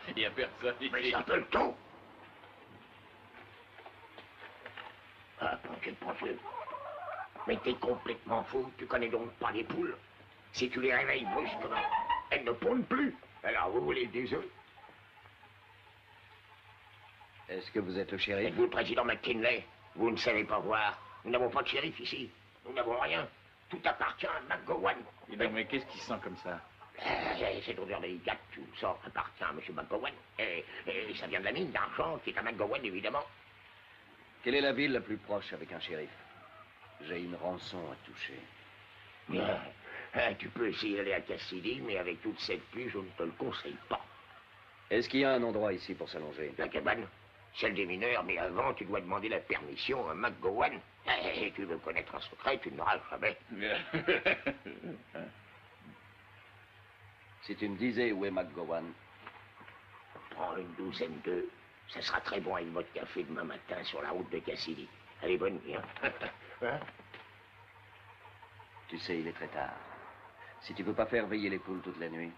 Il n'y a personne ici. Mais c'est un peu le ton. Ah, tu te prends fou. Mais t'es complètement fou. Tu connais donc pas les poules. Si tu les réveilles brusquement, elles ne pondent plus. Alors, vous voulez des œufs? Est-ce que vous êtes le shérif? Êtes-vous le président McKinley? Vous ne savez pas voir. Nous n'avons pas de shérif ici. Nous n'avons rien. Tout appartient à McGowan. Et donc, mais qu'est-ce qui sent comme ça? Cette odeur délicate, tout ça appartient à M. McGowan. Et ça vient de la mine d'argent qui est à McGowan, évidemment. Quelle est la ville la plus proche avec un shérif? J'ai une rançon à toucher. Tu peux essayer d'aller à Cassidy, mais avec toute cette pluie, je ne te le conseille pas. Est-ce qu'il y a un endroit ici pour s'allonger? La cabane, celle des mineurs, mais avant, tu dois demander la permission à McGowan. Et tu veux connaître un secret, tu n'auras jamais. Si tu me disais où est McGowan? Prends une douzaine d'œufs. Ça sera très bon avec votre café demain matin sur la route de Cassidy. Allez, bonne nuit. Hein? Tu sais, il est très tard. Si tu veux pas faire veiller les poules toute la nuit,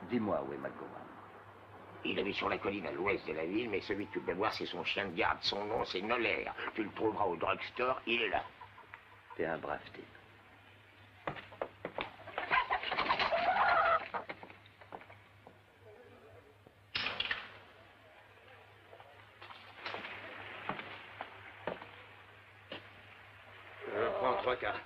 dis-moi où est McGowan. Il est sur la colline à l'ouest de la ville, mais celui que tu peux voir, c'est son chien de garde. Son nom, c'est Noller. Tu le trouveras au drugstore, il est là. T'es un brave type. Je prends 3 cartes.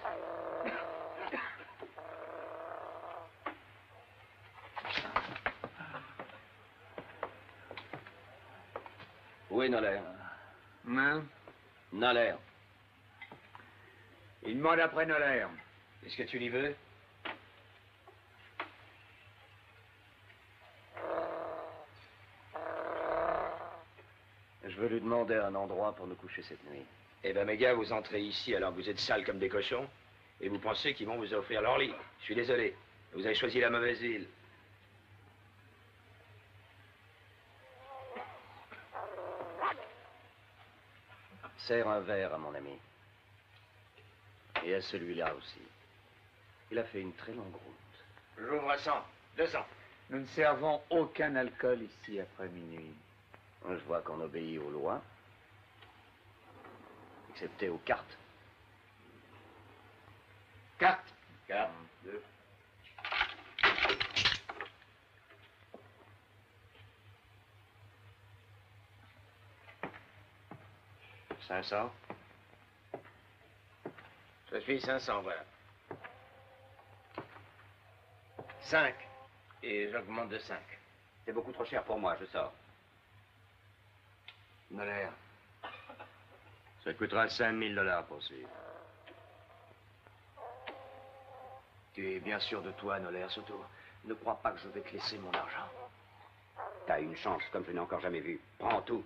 Où est Noller? Hein? Noller. Il demande après Noller. Est-ce que tu l'y veux? Je veux lui demander un endroit pour nous coucher cette nuit. Eh ben, mes gars, vous entrez ici alors que vous êtes sales comme des cochons et vous pensez qu'ils vont vous offrir leur lit. Je suis désolé. Vous avez choisi la mauvaise ville. Serre un verre à mon ami. Et à celui-là aussi. Il a fait une très longue route. J'ouvre 100, 200. Nous ne servons aucun alcool ici après minuit. Je vois qu'on obéit aux lois. Excepté aux cartes. Carte. 4, 2. $500. Je suis 500, voilà. 5. Et j'augmente de 5. C'est beaucoup trop cher pour moi, je sors. Noller. Ça coûtera $5000 pour suivre. Tu es bien sûr de toi, Noller, surtout. Ne crois pas que je vais te laisser mon argent. T'as une chance comme je n'ai encore jamais vu. Prends tout.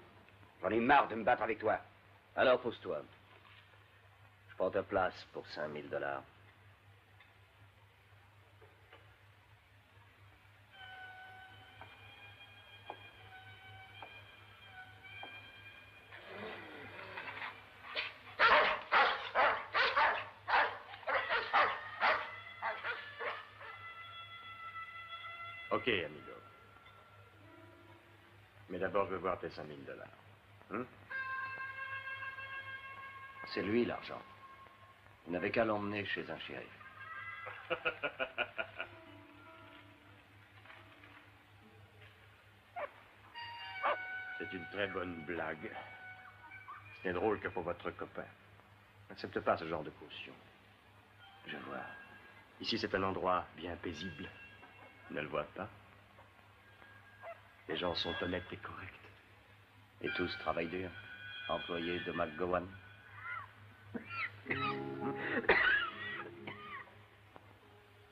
J'en ai marre de me battre avec toi. Alors pose-toi. Je prends ta place pour $5000. Ok, amigo. Mais d'abord, je veux voir tes $5000. C'est lui l'argent. Il n'avait qu'à l'emmener chez un shérif. C'est une très bonne blague. C'est drôle que pour votre copain. N'accepte pas ce genre de caution. Je vois. Ici, c'est un endroit bien paisible. Ne le vois pas? Les gens sont honnêtes et corrects. Et tous travaillent dur. Employés de McGowan.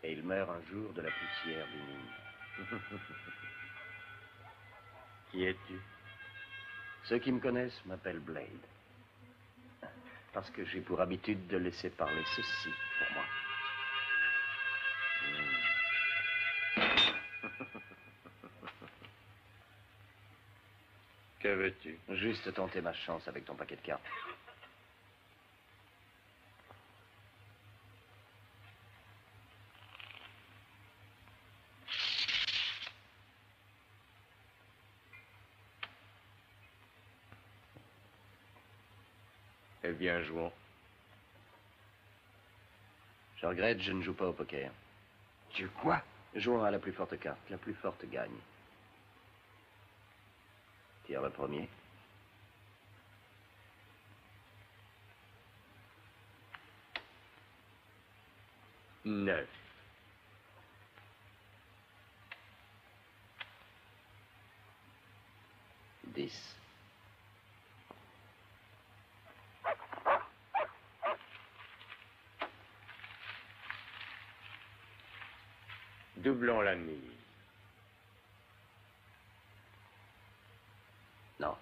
Et il meurt un jour de la poussière des mines. Qui es-tu? Ceux qui me connaissent m'appellent Blade. Parce que j'ai pour habitude de laisser parler ceci pour moi. Que veux-tu? Juste tenter ma chance avec ton paquet de cartes. Eh bien, jouons. Je regrette, je ne joue pas au poker. Tu quoi? Jouons à la plus forte carte. La plus forte gagne. Tire le premier. Neuf. 10. Doublons la mise. Non.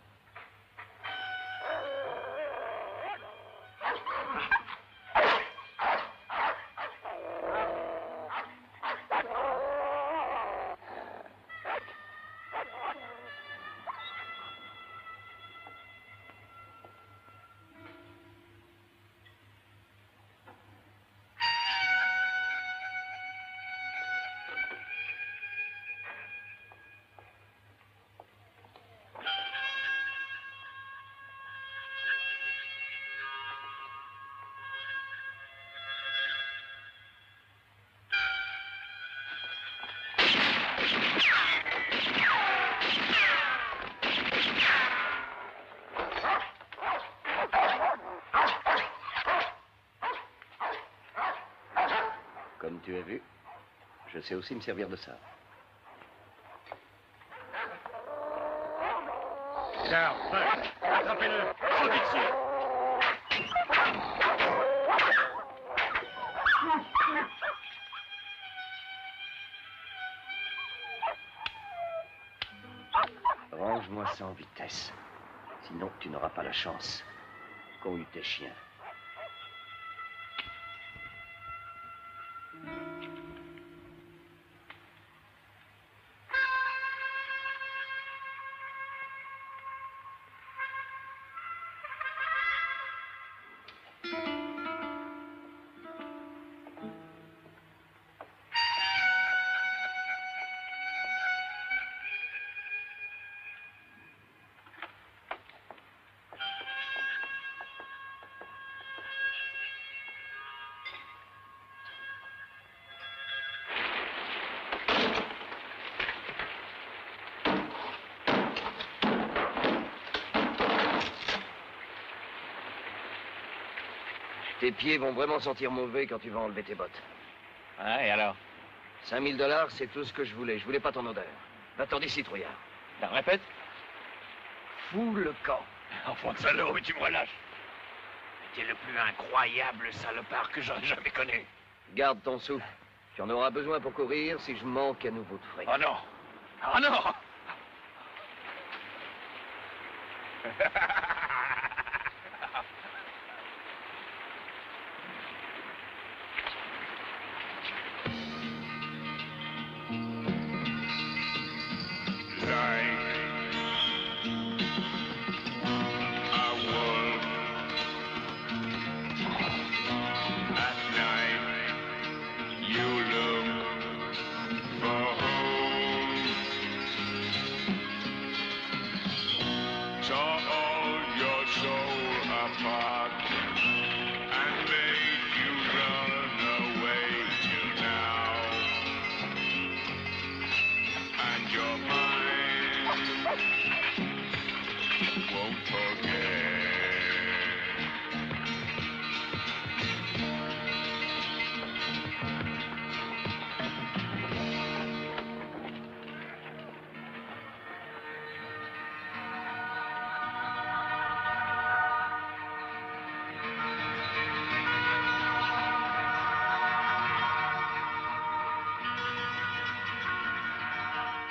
Comme tu as vu, je sais aussi me servir de ça. Garde, attrapez-le, sautez dessus. Range-moi ça en vitesse. Sinon, tu n'auras pas la chance qu'ont eu tes chiens. Tes pieds vont vraiment sentir mauvais quand tu vas enlever tes bottes. Ah, et alors? 5 000 $, c'est tout ce que je voulais. Je voulais pas ton odeur. Va-t'en d'ici, trouillard. Ben, répète. Fous le camp. Enfant de salaud, mais tu me relâches. T'es le plus incroyable salopard que j'aurais jamais connu. Garde ton souffle. Tu en auras besoin pour courir si je manque à nouveau de frais. Oh non! Oh non!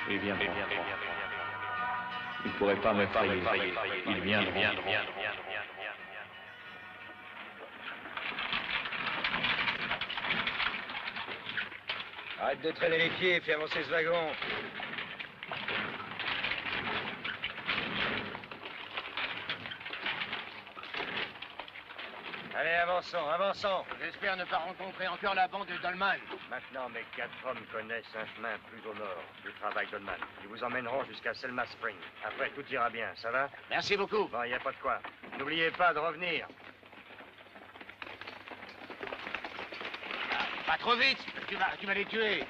Il viendra. Il ne pourrait pas me frayer. Il viendra. Arrête de traîner les pieds et fais avancer ce wagon. Allez, avançons, avançons. J'espère ne pas rencontrer encore la bande de Dolman. Maintenant, mes 4 hommes connaissent un chemin plus au nord du travail d'Oldman. Ils vous emmèneront jusqu'à Selma Spring. Après, tout ira bien, ça va? Merci beaucoup. Bon, il n'y a pas de quoi. N'oubliez pas de revenir. Pas trop vite, tu vas les tuer.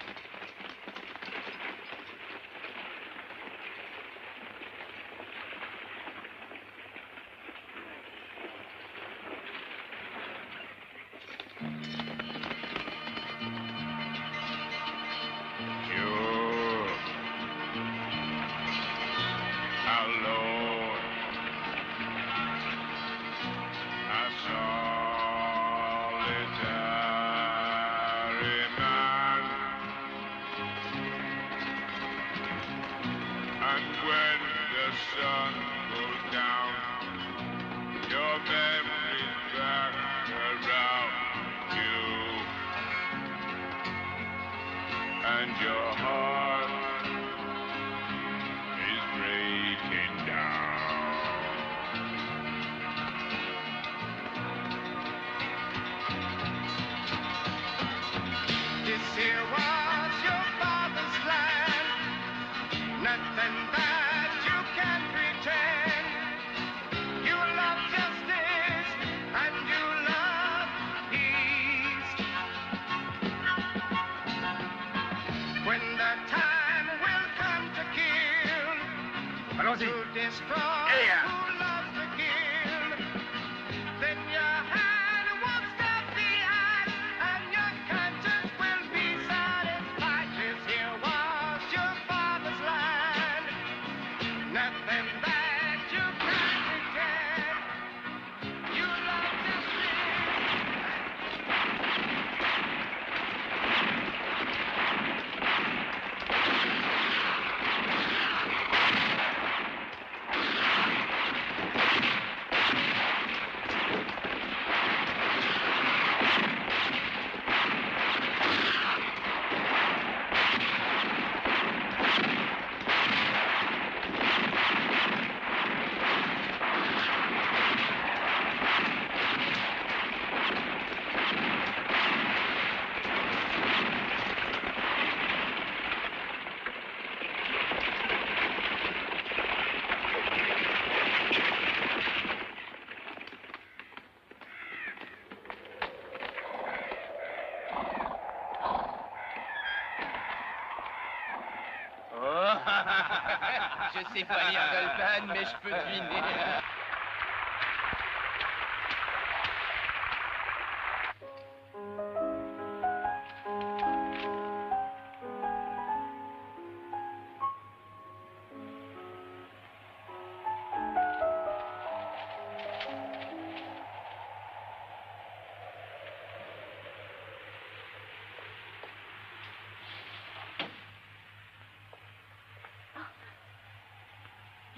Je sais pas lire Goldman, mais je peux deviner.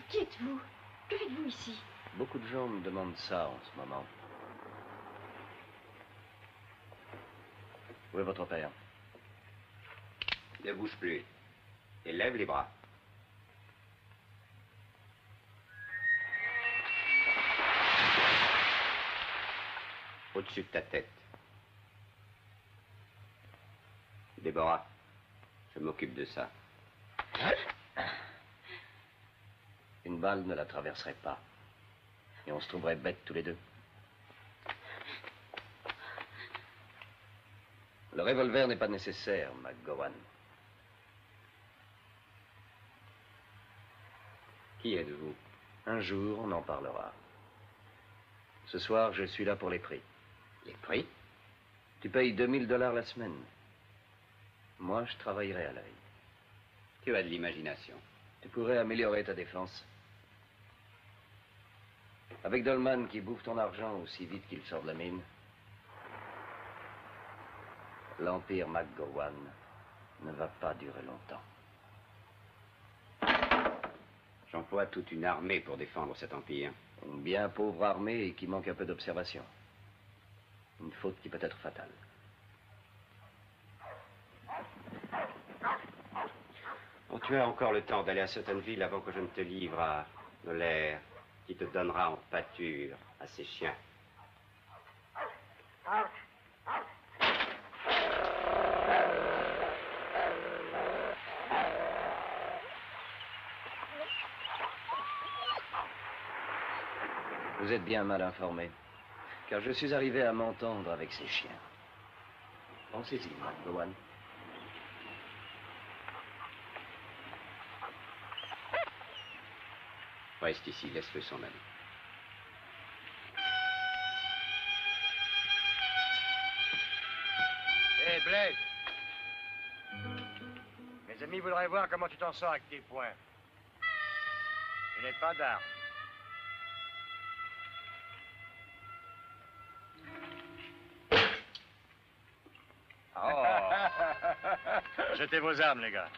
Qui êtes-vous? Que faites-vous ici? Beaucoup de gens me demandent ça en ce moment. Où est votre père? Ne bouge plus. Et lève les bras. Au-dessus de ta tête. Déborah, je m'occupe de ça. Une balle ne la traverserait pas. Et on se trouverait bêtes tous les deux. Le revolver n'est pas nécessaire, McGowan. Qui êtes-vous? Un jour, on en parlera. Ce soir, je suis là pour les prix. Les prix? Tu payes $2000 la semaine. Moi, je travaillerai à l'œil. Tu as de l'imagination. Tu pourrais améliorer ta défense. Avec Dolman qui bouffe ton argent aussi vite qu'il sort de la mine, l'Empire McGowan ne va pas durer longtemps. J'emploie toute une armée pour défendre cet empire. Une bien pauvre armée et qui manque un peu d'observation. Une faute qui peut être fatale. Bon, tu as encore le temps d'aller à Suttonville avant que je ne te livre à Noller, qui te donnera en pâture à ses chiens. Vous êtes bien mal informé, car je suis arrivé à m'entendre avec ces chiens. Pensez-y, Bowen. Reste ici, laisse-le s'en aller. Hé, Blade! Mes amis voudraient voir comment tu t'en sors avec tes poings. Je n'ai pas d'armes. Oh! Jetez vos armes, les gars.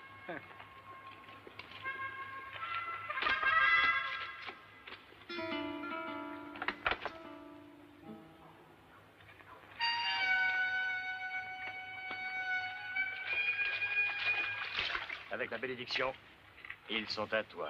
Avec la bénédiction, ils sont à toi.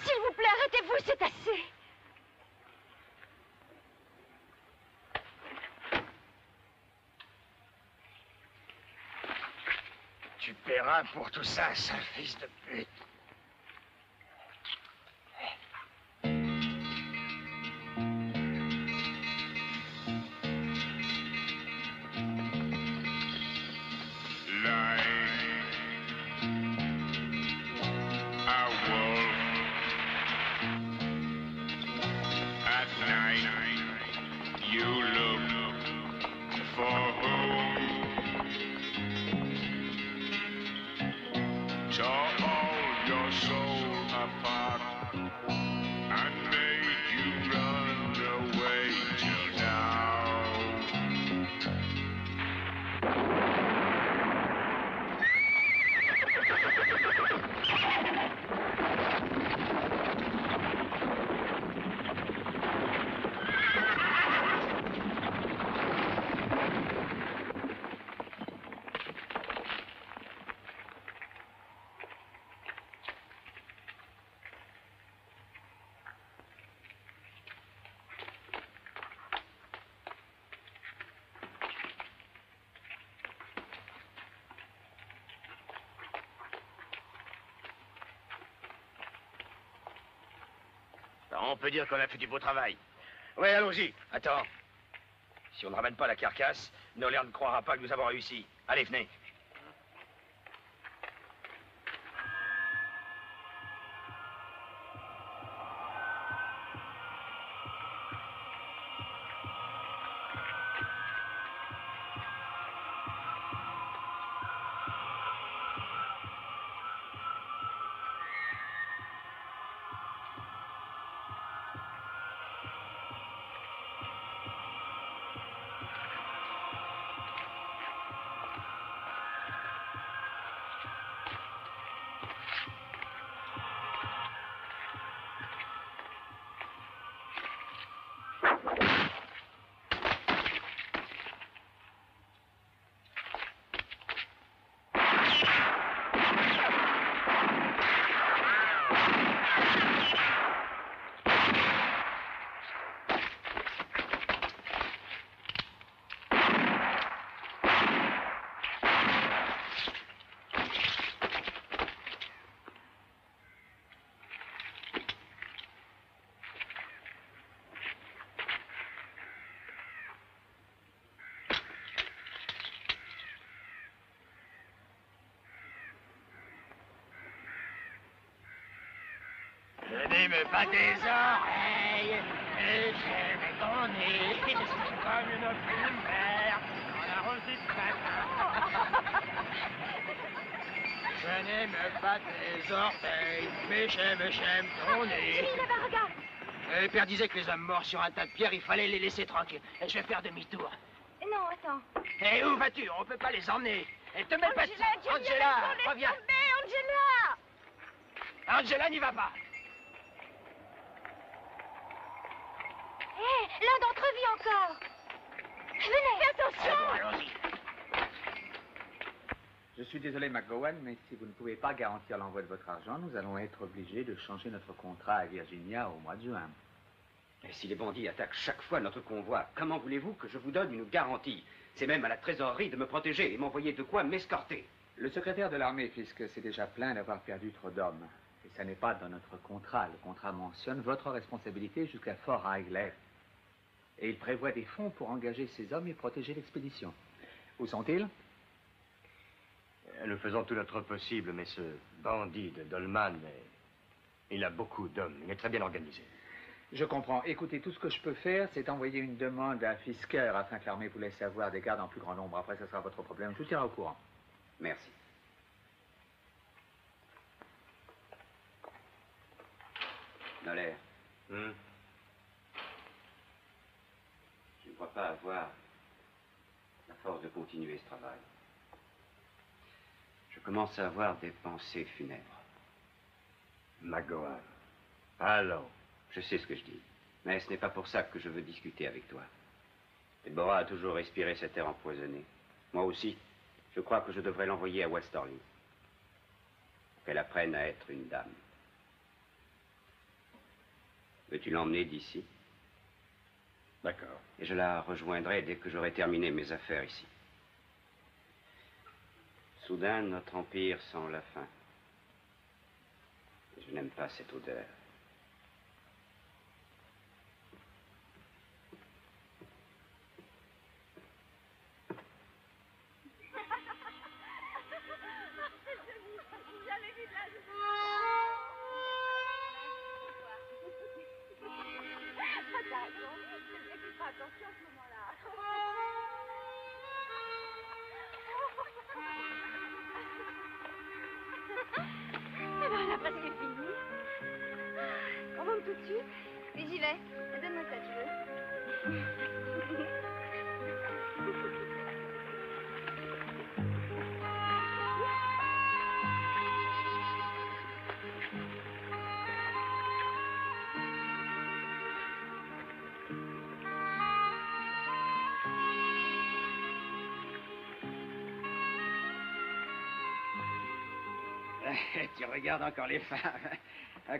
S'il vous plaît, arrêtez-vous, c'est assez. Tu paieras pour tout ça, sale fils de pute. To all on peut dire qu'on a fait du beau travail. Oui, allons-y. Attends. Si on ne ramène pas la carcasse, Noller ne croira pas que nous avons réussi. Allez, venez. Venez me battre les oreilles, et j'aime ton nez, comme une primaire, on a reçu ce matin. Venez me battre les orteils, mais j'aime ton nez. Julie, là-bas, regarde. Le père disait que les hommes morts sur un tas de pierres, il fallait les laisser tranquilles. Et je vais faire demi-tour. Non, attends. Et où vas-tu? On peut pas les emmener. Et te mets pas de ça. Angela, reviens. Angela! Angela n'y va pas. Hé, l'un d'entre eux vit encore. Venez, fais attention. Bon, allons-y. Je suis désolé, McGowan, mais si vous ne pouvez pas garantir l'envoi de votre argent, nous allons être obligés de changer notre contrat à Virginia au mois de juin. Et si les bandits attaquent chaque fois notre convoi, comment voulez-vous que je vous donne une garantie? C'est même à la trésorerie de me protéger et m'envoyer de quoi m'escorter. Le secrétaire de l'armée, puisque c'est déjà plein d'avoir perdu trop d'hommes. Et ça n'est pas dans notre contrat. Le contrat mentionne votre responsabilité jusqu'à Fort Riley. Et il prévoit des fonds pour engager ces hommes et protéger l'expédition. Où sont-ils? Nous faisons tout notre possible, mais ce bandit de Dolman, il a beaucoup d'hommes. Il est très bien organisé. Je comprends. Écoutez, tout ce que je peux faire, c'est envoyer une demande à Fisker afin que l'armée vous laisse avoir des gardes en plus grand nombre. Après, ça sera votre problème. Je vous tiendrai au courant. Merci. Noller. Je ne crois pas avoir la force de continuer ce travail. Je commence à avoir des pensées funèbres. McGowan. Allons. Je sais ce que je dis, mais ce n'est pas pour ça que je veux discuter avec toi. Deborah a toujours respiré cet air empoisonné. Moi aussi, je crois que je devrais l'envoyer à Westerly. Qu'elle apprenne à être une dame. Veux-tu l'emmener d'ici? D'accord. Et je la rejoindrai dès que j'aurai terminé mes affaires ici. Soudain, notre empire sent la faim. Et je n'aime pas cette odeur. Alors, on a presque fini. On monte tout de suite. Oui, j'y vais. Donne-moi ça, tu veux. Tu regardes encore les femmes.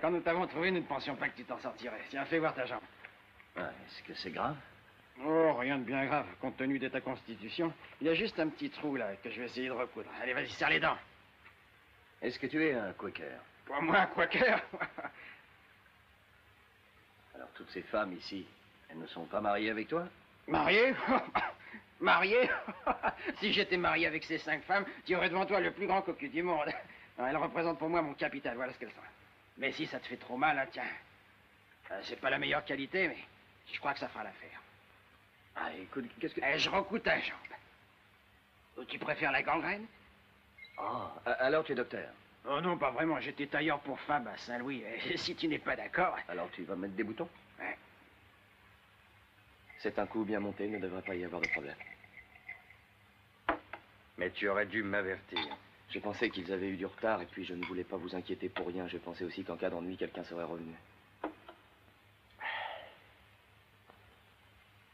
Quand nous t'avons trouvé, nous ne pensions pas que tu t'en sortirais. Tiens, fais voir ta jambe. Est-ce que c'est grave? Oh, rien de bien grave, compte tenu de ta constitution. Il y a juste un petit trou, là, que je vais essayer de recoudre. Allez, vas-y, serre les dents. Est-ce que tu es un Quaker? Pas moi, un Quaker. Alors, toutes ces femmes ici, elles ne sont pas mariées avec toi? Marié? Marié? Si j'étais marié avec ces 5 femmes, tu aurais devant toi le plus grand cocu du monde. Elles représentent pour moi mon capital, voilà ce qu'elles sont. Mais si ça te fait trop mal, hein, tiens. C'est pas la meilleure qualité, mais je crois que ça fera l'affaire. Ah, écoute, qu'est-ce que... Je recoue ta jambe. Ou tu préfères la gangrène? Oh, alors tu es docteur? Oh non, pas vraiment. J'étais tailleur pour femmes à Saint-Louis. Et si tu n'es pas d'accord... Alors tu vas mettre des boutons? Ouais. C'est un coup bien monté, il ne devrait pas y avoir de problème. Mais tu aurais dû m'avertir. J'ai pensé qu'ils avaient eu du retard et puis je ne voulais pas vous inquiéter pour rien. Je pensais aussi qu'en cas d'ennui, quelqu'un serait revenu.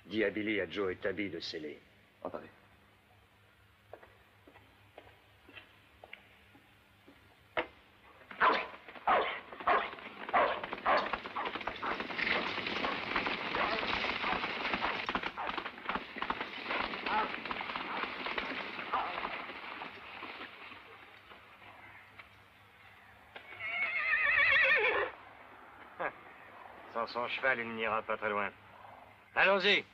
Dis à Billy, à Joe et Tabby de sceller. Entendu. Sans son cheval, il n'ira pas très loin. Allons-y.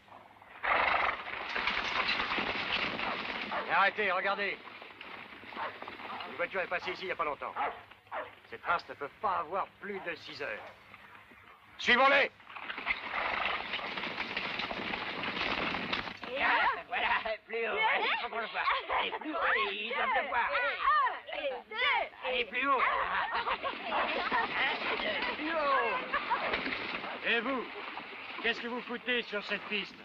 Et arrêtez, regardez. Une voiture est passée ici il n'y a pas longtemps. Ces traces ne peuvent pas avoir plus de 6 heures. Suivons-les. Voilà, plus haut. Allez, il faut qu'on le voie. Allez, plus haut, allez, ils doivent le voir. Allez, plus haut. Plus haut. Et vous, qu'est-ce que vous foutez sur cette piste?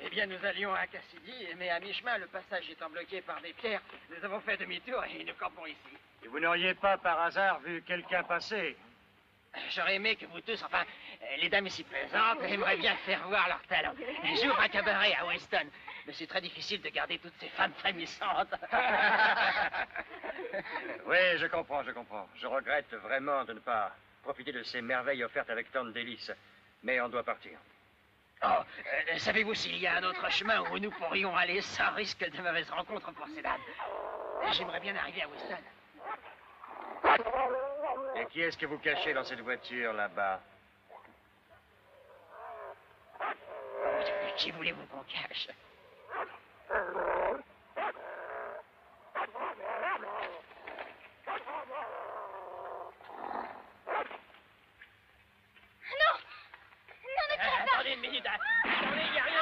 Eh bien, nous allions à Cassidy, mais à mi-chemin, le passage étant bloqué par des pierres, nous avons fait demi-tour et nous campons ici. Et vous n'auriez pas, par hasard, vu quelqu'un passer? J'aurais aimé que vous tous, enfin, les dames ici présentes, aimeraient bien faire voir leur talent. J'ouvre un cabaret à Weston, mais c'est très difficile de garder toutes ces femmes frémissantes. Oui, je comprends, je comprends. Je regrette vraiment de ne pas profiter de ces merveilles offertes avec tant de délices. Mais on doit partir. Oh, savez-vous s'il y a un autre chemin où nous pourrions aller sans risque de mauvaises rencontres pour ces dames? J'aimerais bien arriver à Weston. Et qui est-ce que vous cachez dans cette voiture, là-bas? Qui voulez-vous qu'on cache? Attendez une minute, hein. Attendez, il n'y a rien.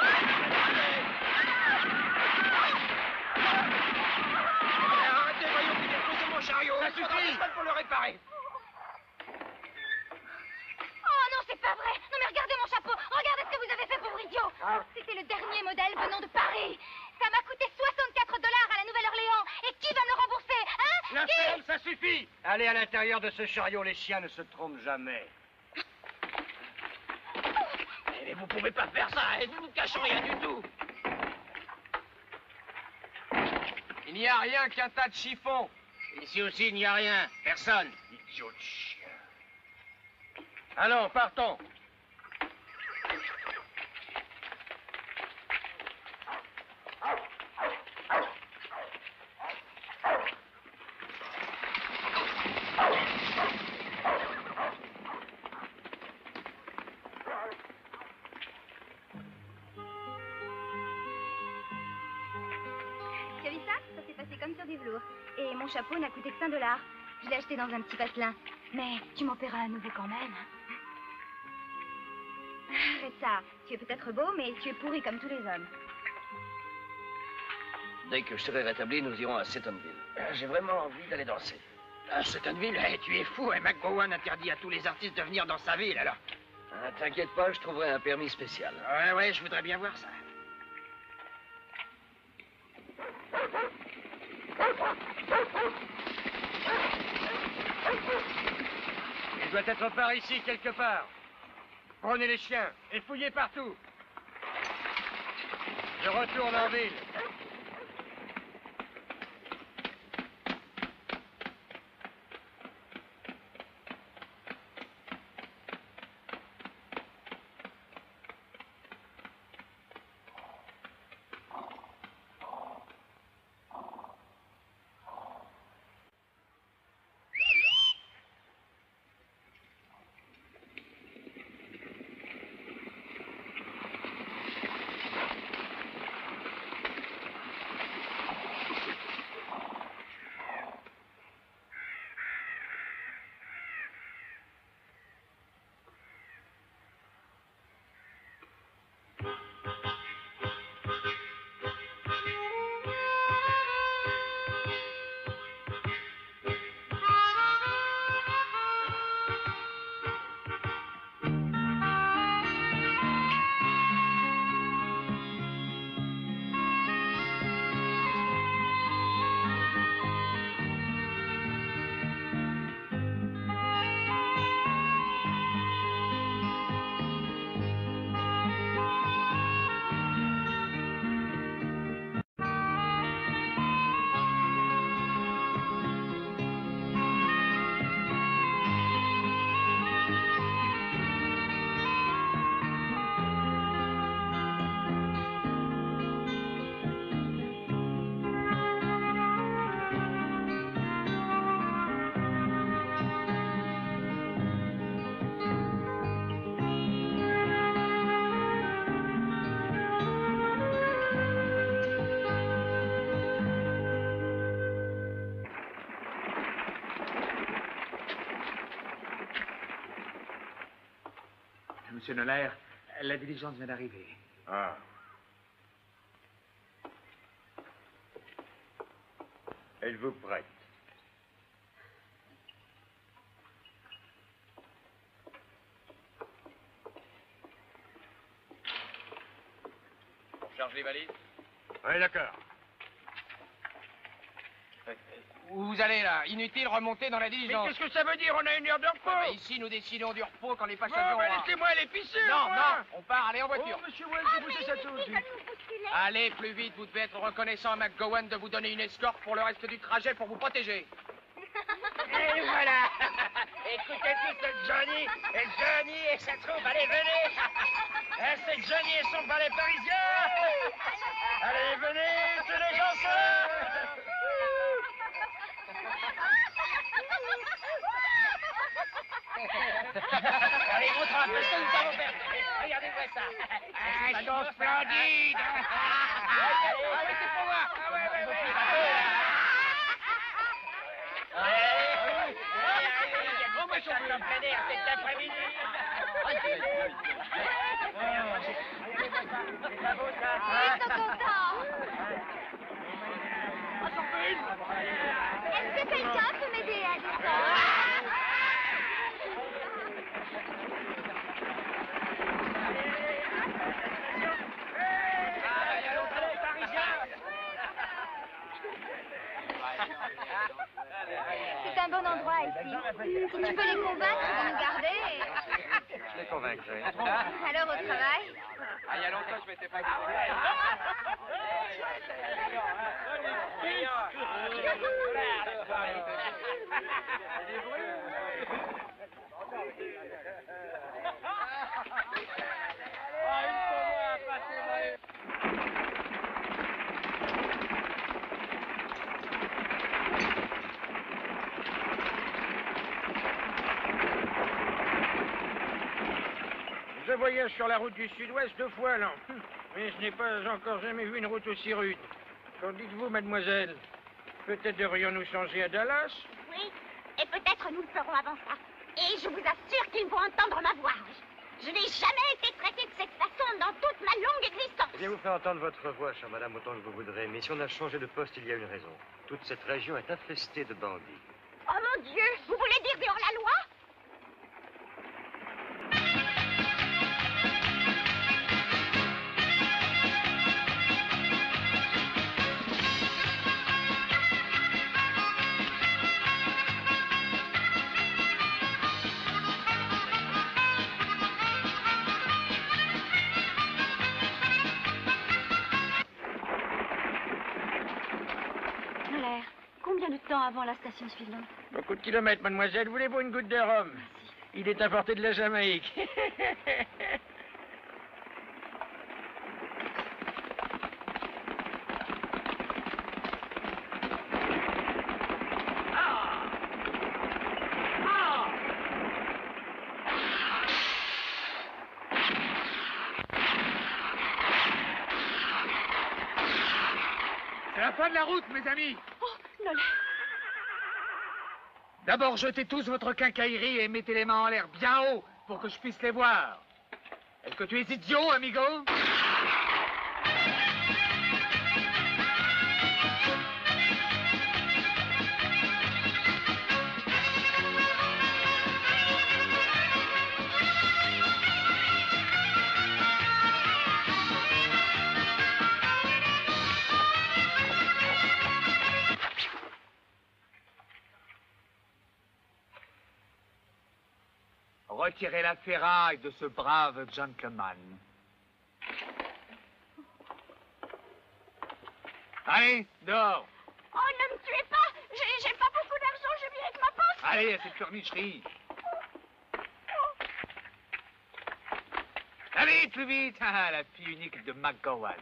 Arrêtez, voyons, qu'il est posé mon chariot. Ça suffit. Pour le réparer. Oh non, c'est pas vrai. Non mais regardez mon chapeau. Regardez ce que vous avez fait, pauvre idiot. C'était le dernier modèle venant de Paris. Ça m'a coûté $64 à la Nouvelle-Orléans. Et qui va me le rembourser, hein? La ferme, ça suffit. Allez à l'intérieur de ce chariot, les chiens ne se trompent jamais. Mais vous pouvez pas faire ça, hein. Nous ne cachons rien du tout. Il n'y a rien qu'un tas de chiffons. Ici aussi, il n'y a rien. Personne. Idiot de chien. Allons, partons. Tu as vu ça? Ça s'est passé comme sur du velours. Et mon chapeau n'a coûté que $5. Je l'ai acheté dans un petit patelin. Mais tu m'en paieras à nouveau quand même. Arrête ça. Tu es peut-être beau, mais tu es pourri comme tous les hommes. Dès que je serai rétabli, nous irons à Setonville. J'ai vraiment envie d'aller danser. À Setonville? Tu es fou, hein? McGowan interdit à tous les artistes de venir dans sa ville, alors. T'inquiète pas, je trouverai un permis spécial. Ouais, je voudrais bien voir ça. Il doit être par ici, quelque part. Prenez les chiens et fouillez partout. Je retourne en ville. Monsieur Noller, la diligence vient d'arriver. Ah. Êtes-vous prête? Charge les valises. Oui, d'accord. Où vous allez là? Inutile, remonter dans la Mais diligence. qu'est-ce que ça veut dire? On a une heure de repos. Ouais, bah ici, nous décidons du repos quand les passagers Bon, ont... laissez-moi aller pisser. Non, moi. non, on part, allez en voiture. Oh, monsieur Wells, vous poussez ça tout de suite. Allez, plus vite, vous devez être reconnaissant à McGowan de vous donner une escorte pour le reste du trajet pour vous protéger. Et voilà. Écoutez tous ce Johnny. Et Johnny et sa troupe, allez, venez. C'est Johnny et son ballet parisien. Allez, venez, tous les gens seuls. Allez, montre un peu ce que nous avons perdu. Regardez-moi ça. Ils sont splendides. Allez, c'est pour moi. Ah ouais. Oh, moi, je suis en plein air cet après-midi. Ils sont contents. Est-ce que quelqu'un peut m'aider à descendre? C'est un bon endroit ici. Si tu peux les convaincre de nous garder. Je les convaincrai. Alors au travail. Ah, il y a longtemps, je m'étais pas... Je voyage sur la route du sud-ouest 2 fois l'an. Mais je n'ai pas encore jamais vu une route aussi rude. Qu'en dites-vous, mademoiselle? Peut-être devrions-nous changer à Dallas? Oui, et peut-être nous le ferons avant ça. Et je vous assure qu'ils vont entendre ma voix. Je n'ai jamais été traitée de cette façon dans toute ma longue existence. Eh bien, vous ferez entendre votre voix, chère madame, autant que vous voudrez. Mais si on a changé de poste, il y a une raison. Toute cette région est infestée de bandits. Oh mon Dieu, vous voulez dire des hors-la-loi? Combien de temps avant la station suivante? Beaucoup de kilomètres, mademoiselle. Voulez-vous une goutte de rhum? Il est importé de la Jamaïque. C'est la fin de la route, mes amis. Oh, Noller. D'abord, jetez tous votre quincaillerie et mettez les mains en l'air bien haut pour que je puisse les voir. Est-ce que tu es idiot, amigo? Retirez la ferraille de ce brave gentleman. Allez, dehors. Oh, ne me tuez pas. J'ai pas beaucoup d'argent, j'ai mis avec ma poche. Allez, à cette pleurnicherie. Allez, plus vite. Ah, la fille unique de McGowan.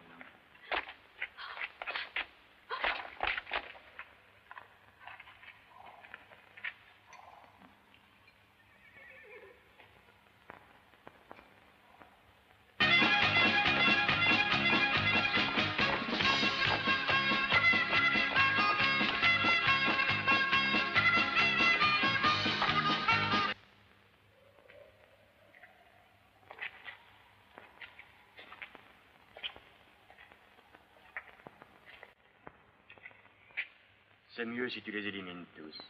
C'est mieux si tu les élimines tous.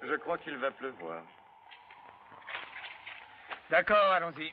Je crois qu'il va pleuvoir. D'accord, allons-y.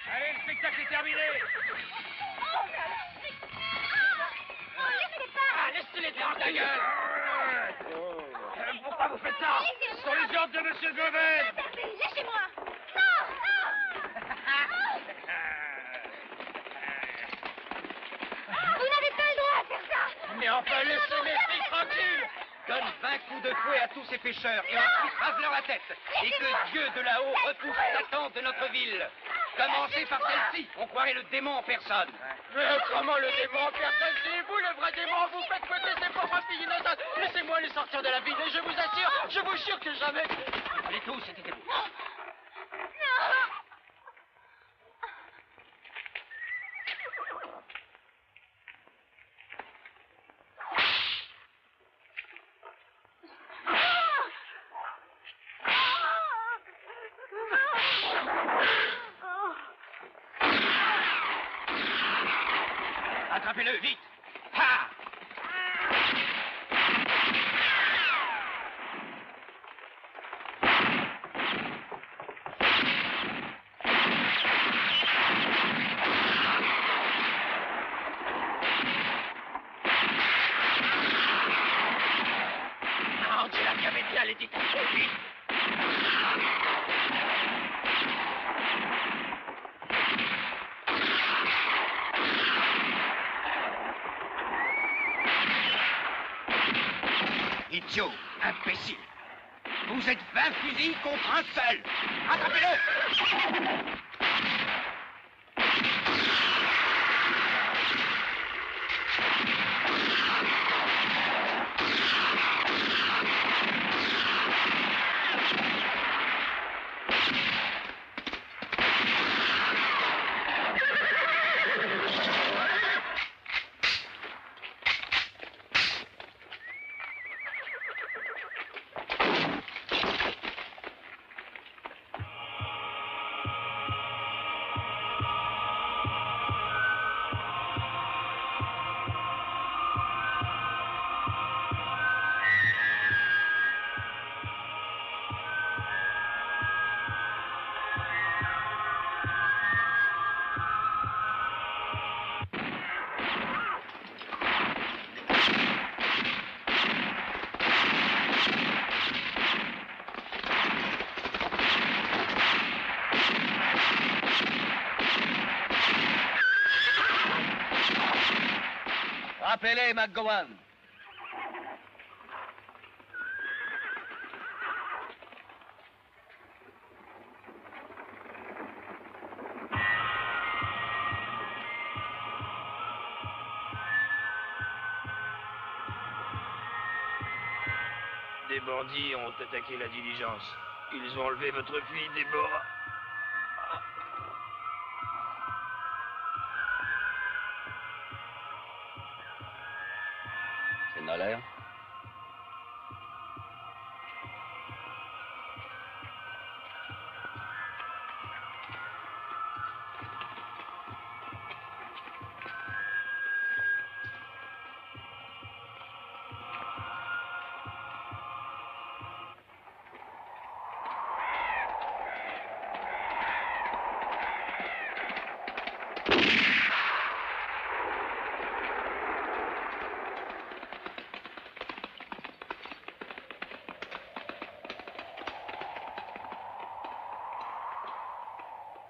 Allez, le spectacle est terminé. Ah, laissez-les dans ta gueule. Pourquoi vous faites ça? Ce sont les ordres de Monsieur Goven. Lâchez-moi. Vous n'avez pas le droit à faire ça. Mais enfin, laissez mes filles tranquilles. Donne 20 coups de fouet à tous ces pêcheurs et ensuite rase-leur la tête. Et que Dieu de là-haut repousse Satan de notre ville. Commencez par celle-ci. On croirait le démon en personne. Mais comment le démon en personne? C'est vous le vrai démon. Vous faites fouetter ces pauvres filles innocentes. Laissez-moi les sortir de la ville et je vous jure que jamais... Allez tous, c'était vous. Attrapez-le, vite! Ha! Non, Dieu, la avait bien les détachés, vite! Idiot, imbécile. Vous êtes 20 fusils contre un seul. Attrapez-le! Rappelez-les, McGowan. des bandits ont attaqué la diligence. Ils ont enlevé votre fille, Déborah. C'est Noller?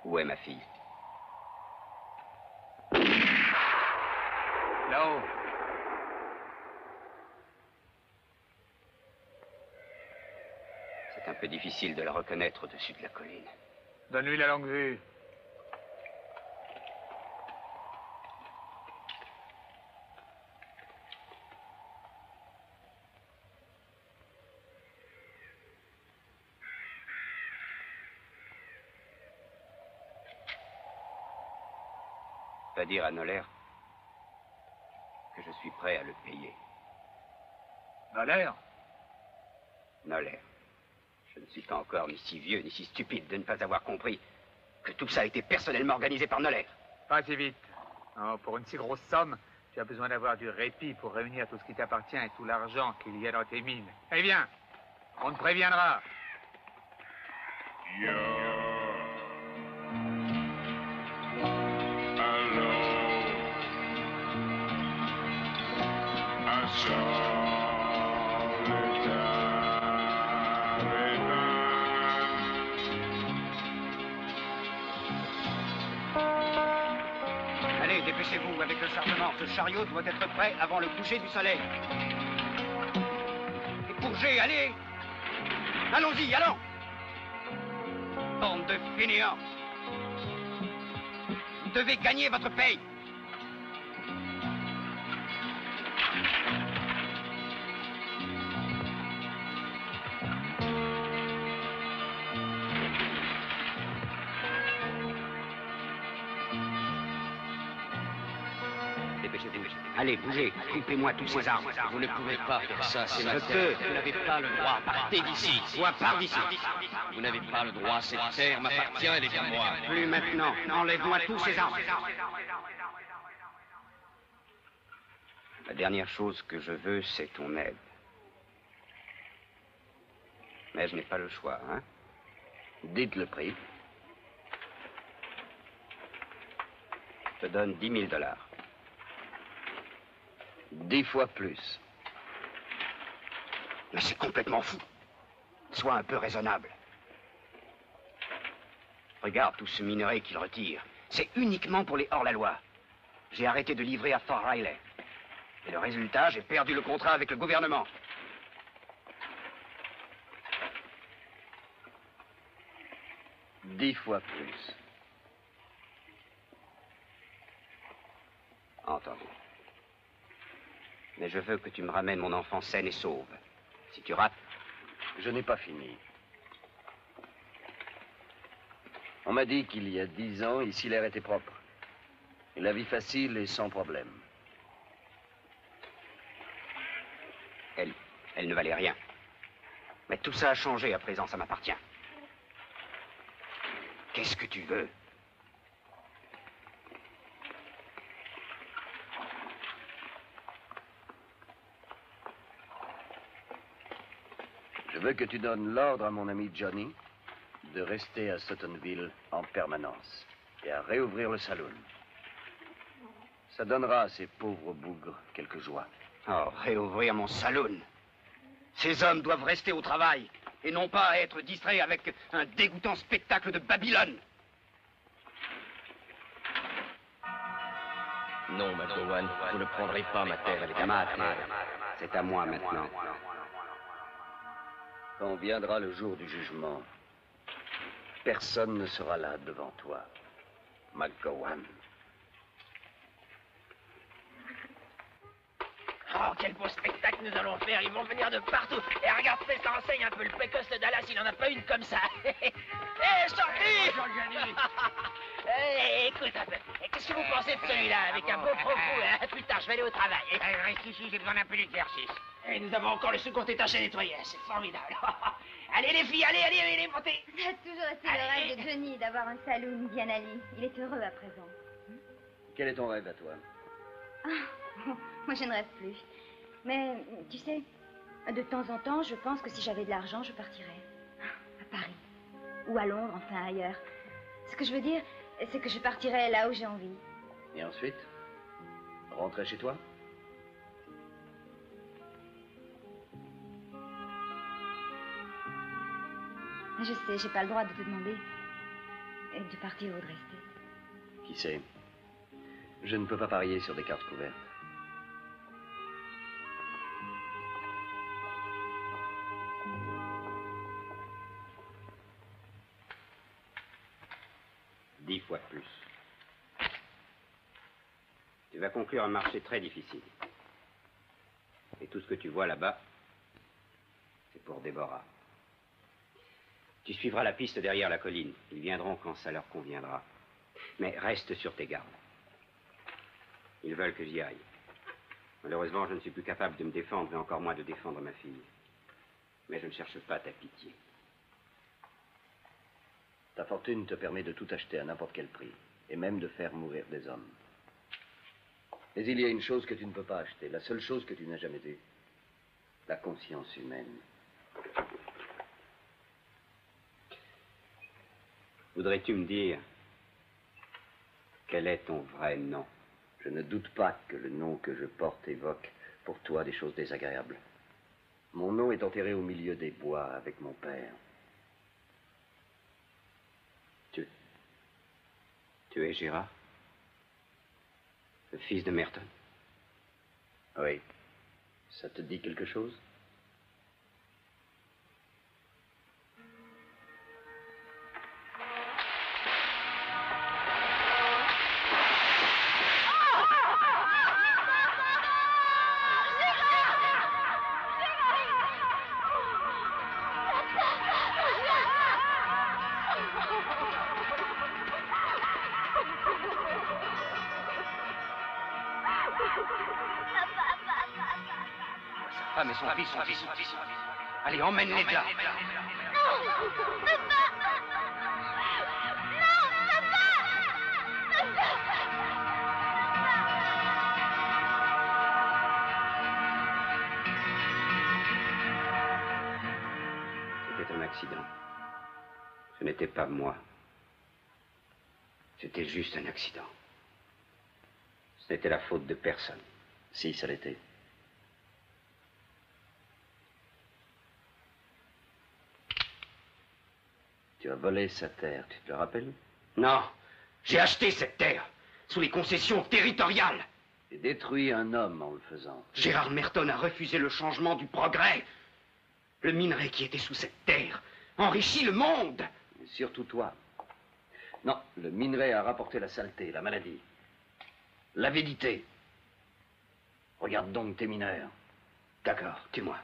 Où est ma fille? Là-haut. C'est un peu difficile de la reconnaître au-dessus de la colline. Donne-lui la longue vue. Va dire à Noller que je suis prêt à le payer. Noller? Noller, je ne suis pas encore ni si vieux ni si stupide de ne pas avoir compris que tout ça a été personnellement organisé par Noller. Pas si vite. Oh, pour une si grosse somme, tu as besoin d'avoir du répit pour réunir tout ce qui t'appartient et tout l'argent qu'il y a dans tes mines. Eh bien, on te préviendra. Allez, dépêchez-vous avec le chargement. Ce chariot doit être prêt avant le coucher du soleil. Et Bourget, allez! Allons-y, allons! Bande de fainéants! Vous devez gagner votre paye! Allez, bougez, coupez-moi tous ces arbres. Vous ne pouvez pas faire ça, c'est ma Je terre. peux. Vous n'avez pas le droit. Partez d'ici. Soit par d'ici. Vous n'avez pas le droit. Cette terre m'appartient, elle est à moi. Plus maintenant. Enlève-moi tous ces arbres. La dernière chose que je veux, c'est ton aide. Mais je n'ai pas le choix, hein? Dites le prix. Je te donne 10 000 $. 10 fois plus. Mais c'est complètement fou. Sois un peu raisonnable. Regarde tout ce minerai qu'il retire. C'est uniquement pour les hors-la-loi. J'ai arrêté de livrer à Fort Riley. Et le résultat, j'ai perdu le contrat avec le gouvernement. Dix fois plus. Entendu. Mais je veux que tu me ramènes mon enfant saine et sauve. Si tu rates... Je n'ai pas fini. On m'a dit qu'il y a 10 ans, ici l'air était propre. Et la vie facile et sans problème. Elle ne valait rien. Mais tout ça a changé à présent, ça m'appartient. Qu'est-ce que tu veux? Je veux que tu donnes l'ordre à mon ami Johnny de rester à Suttonville en permanence et à réouvrir le saloon. Ça donnera à ces pauvres bougres quelques joies. Oh, réouvrir mon saloon. Ces hommes doivent rester au travail et non pas être distraits avec un dégoûtant spectacle de Babylone. Non, McGowan, vous ne prendrez pas ma terre, elle est à ma terre. C'est à moi maintenant. Quand viendra le jour du jugement, personne ne sera là devant toi, McGowan. Oh, quel beau spectacle nous allons faire. Ils vont venir de partout. Et regarde cette enseigne un peu le précoce de Dallas, il n'en a pas une comme ça. Hé, sorti. Bonjour, Johnny. Écoute un peu. Qu'est-ce que vous pensez de celui-là, avec un beau profou, hein? Plus tard, je vais aller au travail. Reste ici, j'ai besoin d'un peu d'exercice. Et nous avons encore le second étage à nettoyer, c'est formidable. Allez les filles, allez, montez. Ça a toujours été le rêve de Johnny d'avoir un saloon bien à lui. Il est heureux à présent. Quel est ton rêve à toi? Ah, moi, je ne rêve plus. Mais, tu sais, de temps en temps, je pense que si j'avais de l'argent, je partirais. À Paris. Ou à Londres, enfin ailleurs. Ce que je veux dire, c'est que je partirais là où j'ai envie. Et ensuite? Rentrer chez toi? Je sais, j'ai pas le droit de te demander de partir ou de rester. Qui sait? Je ne peux pas parier sur des cartes couvertes. Dix fois plus. Tu vas conclure un marché très difficile. Et tout ce que tu vois là-bas, c'est pour Déborah. Tu suivras la piste derrière la colline. Ils viendront quand ça leur conviendra. Mais reste sur tes gardes. Ils veulent que j'y aille. Malheureusement, je ne suis plus capable de me défendre et encore moins de défendre ma fille. Mais je ne cherche pas ta pitié. Ta fortune te permet de tout acheter à n'importe quel prix, et même de faire mourir des hommes. Mais il y a une chose que tu ne peux pas acheter, la seule chose que tu n'as jamais eue. La conscience humaine. Voudrais-tu me dire quel est ton vrai nom? Je ne doute pas que le nom que je porte évoque pour toi des choses désagréables. Mon nom est enterré au milieu des bois avec mon père. Tu es Gérard? Le fils de Merton? Oui. Ça te dit quelque chose? Sa femme et son fils sont ici. Allez, emmène-les de là. C'était un accident. Ce n'était pas moi. C'était juste un accident. Ce n'était la faute de personne. Si, ça l'était. Tu as volé sa terre, tu te le rappelles? Non, j'ai acheté cette terre sous les concessions territoriales. Et détruit un homme en le faisant. Gérard Merton a refusé le changement du progrès. Le minerai qui était sous cette terre enrichit le monde. Et surtout toi. Non, le minerai a rapporté la saleté, la maladie, l'avidité. Regarde donc tes mineurs. D'accord, tue-moi.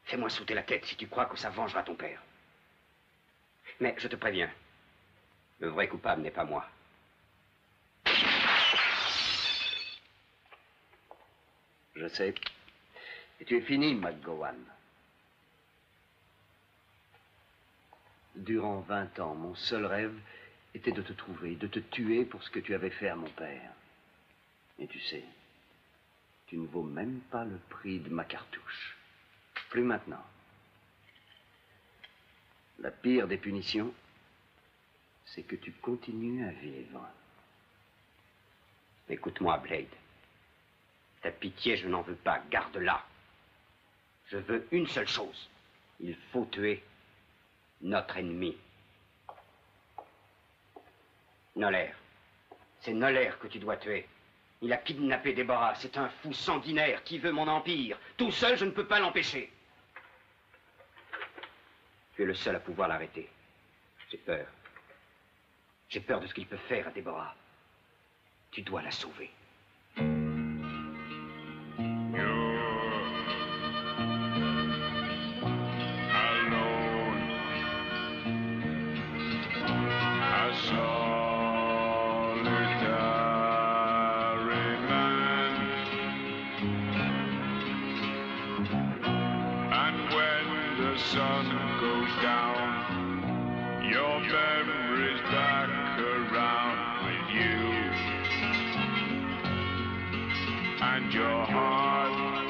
Fais-moi sauter la tête si tu crois que ça vengera ton père. Mais je te préviens, le vrai coupable n'est pas moi. Je sais. Et tu es fini, McGowan. Durant 20 ans, mon seul rêve était de te trouver, de te tuer pour ce que tu avais fait à mon père. Et tu sais, tu ne vaux même pas le prix de ma cartouche. Plus maintenant. La pire des punitions, c'est que tu continues à vivre. Écoute-moi, Blade. Ta pitié, je n'en veux pas. Garde-la. Je veux une seule chose. Il faut tuer notre ennemi. Noller. C'est Noller que tu dois tuer. Il a kidnappé Déborah. C'est un fou sanguinaire qui veut mon empire. Tout seul, je ne peux pas l'empêcher. Tu es le seul à pouvoir l'arrêter. J'ai peur. J'ai peur de ce qu'il peut faire à Tu dois la sauver. You memories back around with you. And your heart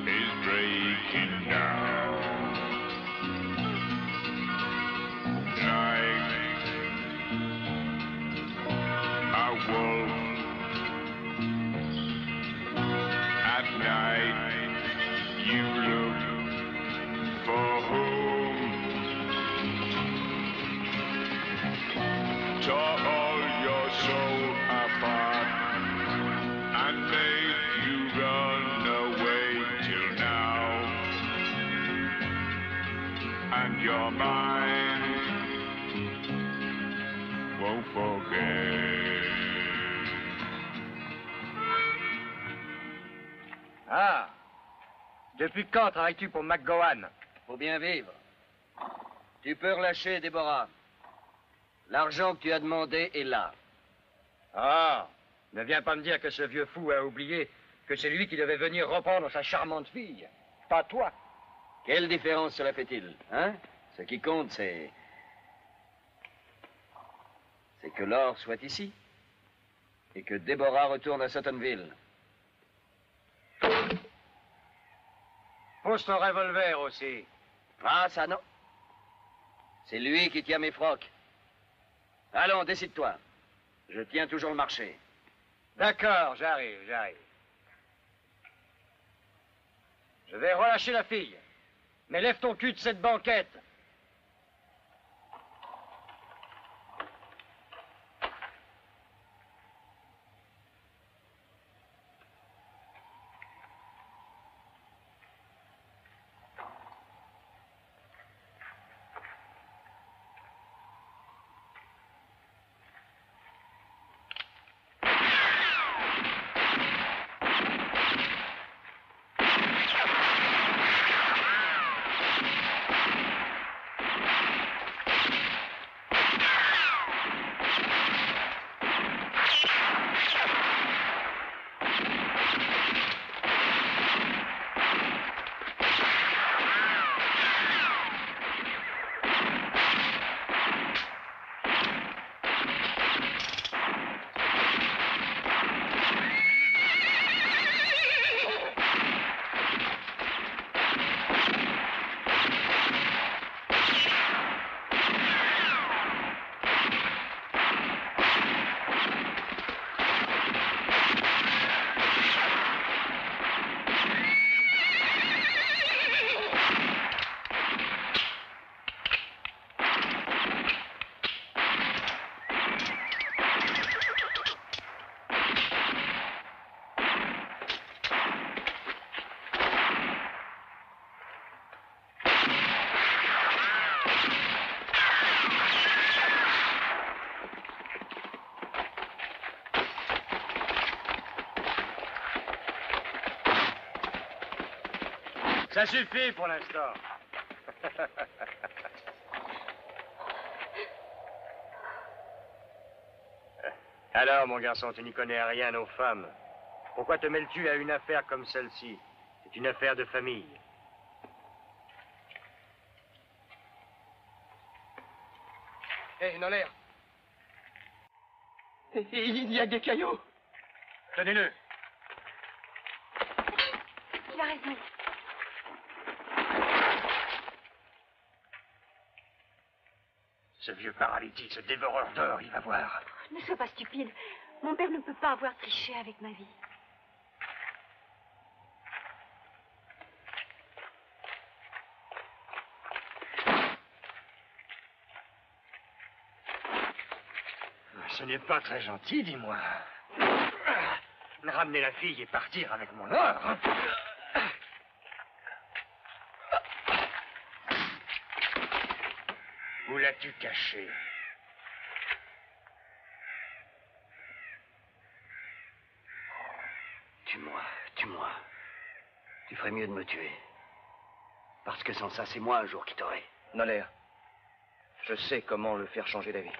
is breaking down. Like a wolf at night, you look for home. Tore all your soul apart and made you run away till now. And your mind won't forget. Ah! Depuis quand travailles-tu pour McGowan? Faut bien vivre. Tu peux relâcher Déborah. L'argent que tu as demandé est là. Ah! Ne viens pas me dire que ce vieux fou a oublié que c'est lui qui devait venir reprendre sa charmante fille. Pas toi. Quelle différence cela fait-il, hein? Ce qui compte, c'est que l'or soit ici. Et que Déborah retourne à Suttonville. Pose ton revolver aussi. Ah, ça non. C'est lui qui tient mes frocs. Allons, décide-toi. Je tiens toujours le marché. D'accord, j'arrive. Je vais relâcher la fille. Mais lève ton cul de cette banquette. Ça suffit pour l'instant. Alors, mon garçon, tu n'y connais rien aux femmes. Pourquoi te mêles-tu à une affaire comme celle-ci? C'est une affaire de famille. Hé, Noller. Il y a des cailloux. Tenez-le. Il a raison. Ce vieux paralytique, ce dévoreur d'or, il va voir. Ne sois pas stupide. Mon père ne peut pas avoir triché avec ma vie. Ce n'est pas très gentil, dis-moi. Ramener la fille et partir avec mon or. Où l'as-tu caché? Tue-moi. Tu ferais mieux de me tuer. Parce que sans ça, c'est moi un jour qui t'aurai. Noller, je sais comment le faire changer d'avis.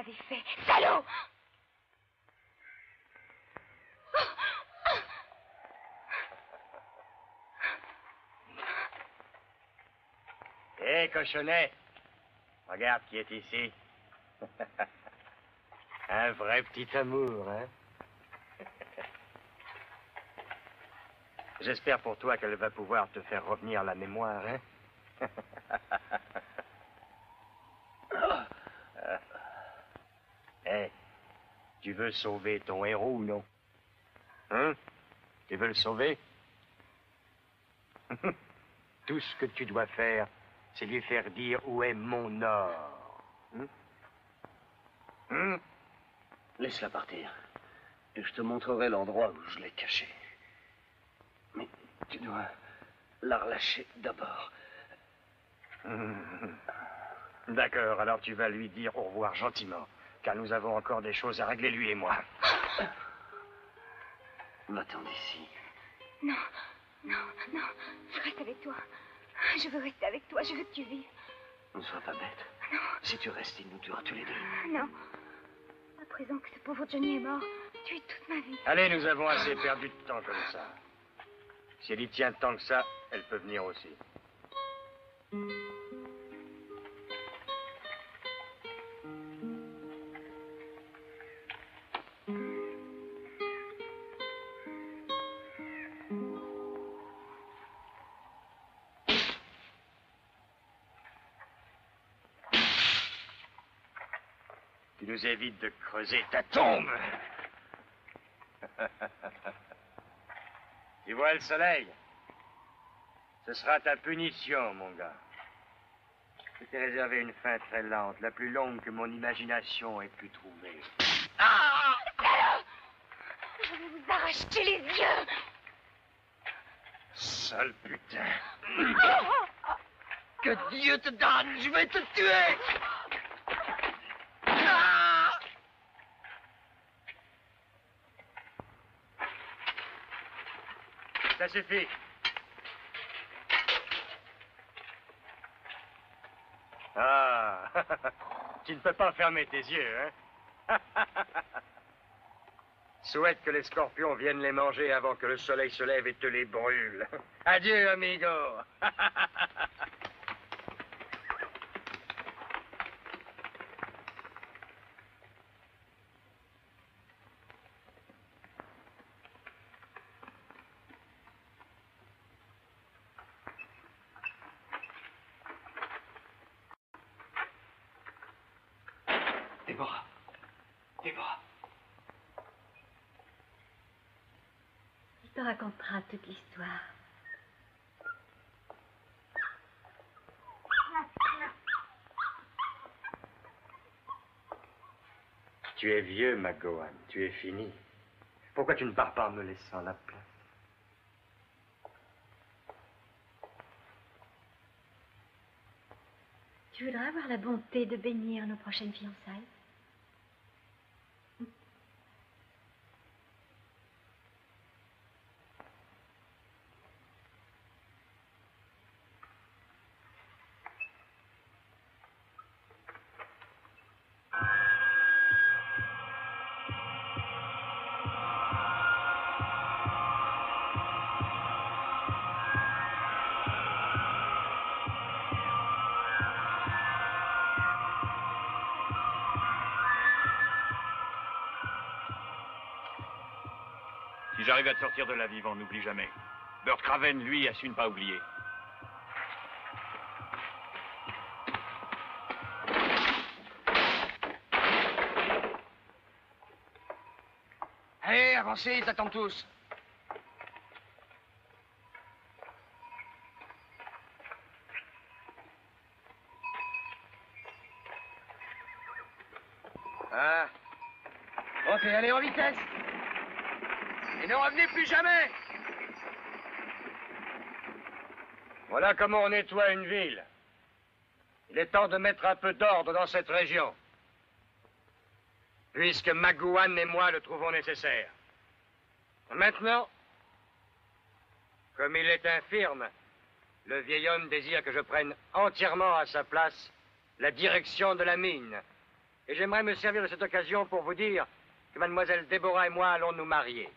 l'avez fait. Salaud! Hé, cochonnet, regarde qui est ici. Un vrai petit amour, hein? J'espère pour toi qu'elle va pouvoir te faire revenir la mémoire, hein? Hé, tu veux sauver ton héros ou non? Hein? Tu veux le sauver? Tout ce que tu dois faire, c'est lui faire dire où est mon or. Laisse-la partir. Et je te montrerai l'endroit où je l'ai cachée. Mais tu dois la relâcher d'abord. D'accord, alors tu vas lui dire au revoir gentiment, car nous avons encore des choses à régler, lui et moi. Va-t'en d'ici. Non, non, non. Je reste avec toi. Je veux rester avec toi. Je veux que tu vives. Ne sois pas bête. Non. Si tu restes, il nous tuera tous les deux. Non. À présent que ce pauvre Johnny est mort, tu es toute ma vie. Allez, nous avons assez perdu de temps comme ça. Si elle y tient tant que ça, elle peut venir aussi. Tu nous évites de creuser ta tombe. Tu vois le soleil? Ce sera ta punition, mon gars. Je t'ai réservé une fin très lente, la plus longue que mon imagination ait pu trouver. Ah! Je vais vous arracher les yeux. Sale putain. Que Dieu te donne, je vais te tuer. Ça suffit. Ah, tu ne peux pas fermer tes yeux, hein? Souhaite que les scorpions viennent les manger avant que le soleil se lève et te les brûle. Adieu, amigo. Déborah. Déborah. Il te racontera toute l'histoire. Tu es vieux, McGowan. Tu es fini. Pourquoi tu ne pars pas en me laissant la place? Tu voudrais avoir la bonté de bénir nos prochaines fiançailles? Si j'arrive à te sortir de là vivant, n'oublie jamais. Burt Craven, lui, a su ne pas oublier. Allez, avancez, ils attendent tous. Ah. Ok, allez, en vitesse. Et ne revenez plus jamais. Voilà comment on nettoie une ville. Il est temps de mettre un peu d'ordre dans cette région. Puisque McGowan et moi le trouvons nécessaire. Maintenant, comme il est infirme, le vieil homme désire que je prenne entièrement à sa place la direction de la mine Et j'aimerais me servir de cette occasion pour vous dire que mademoiselle Déborah et moi allons nous marier.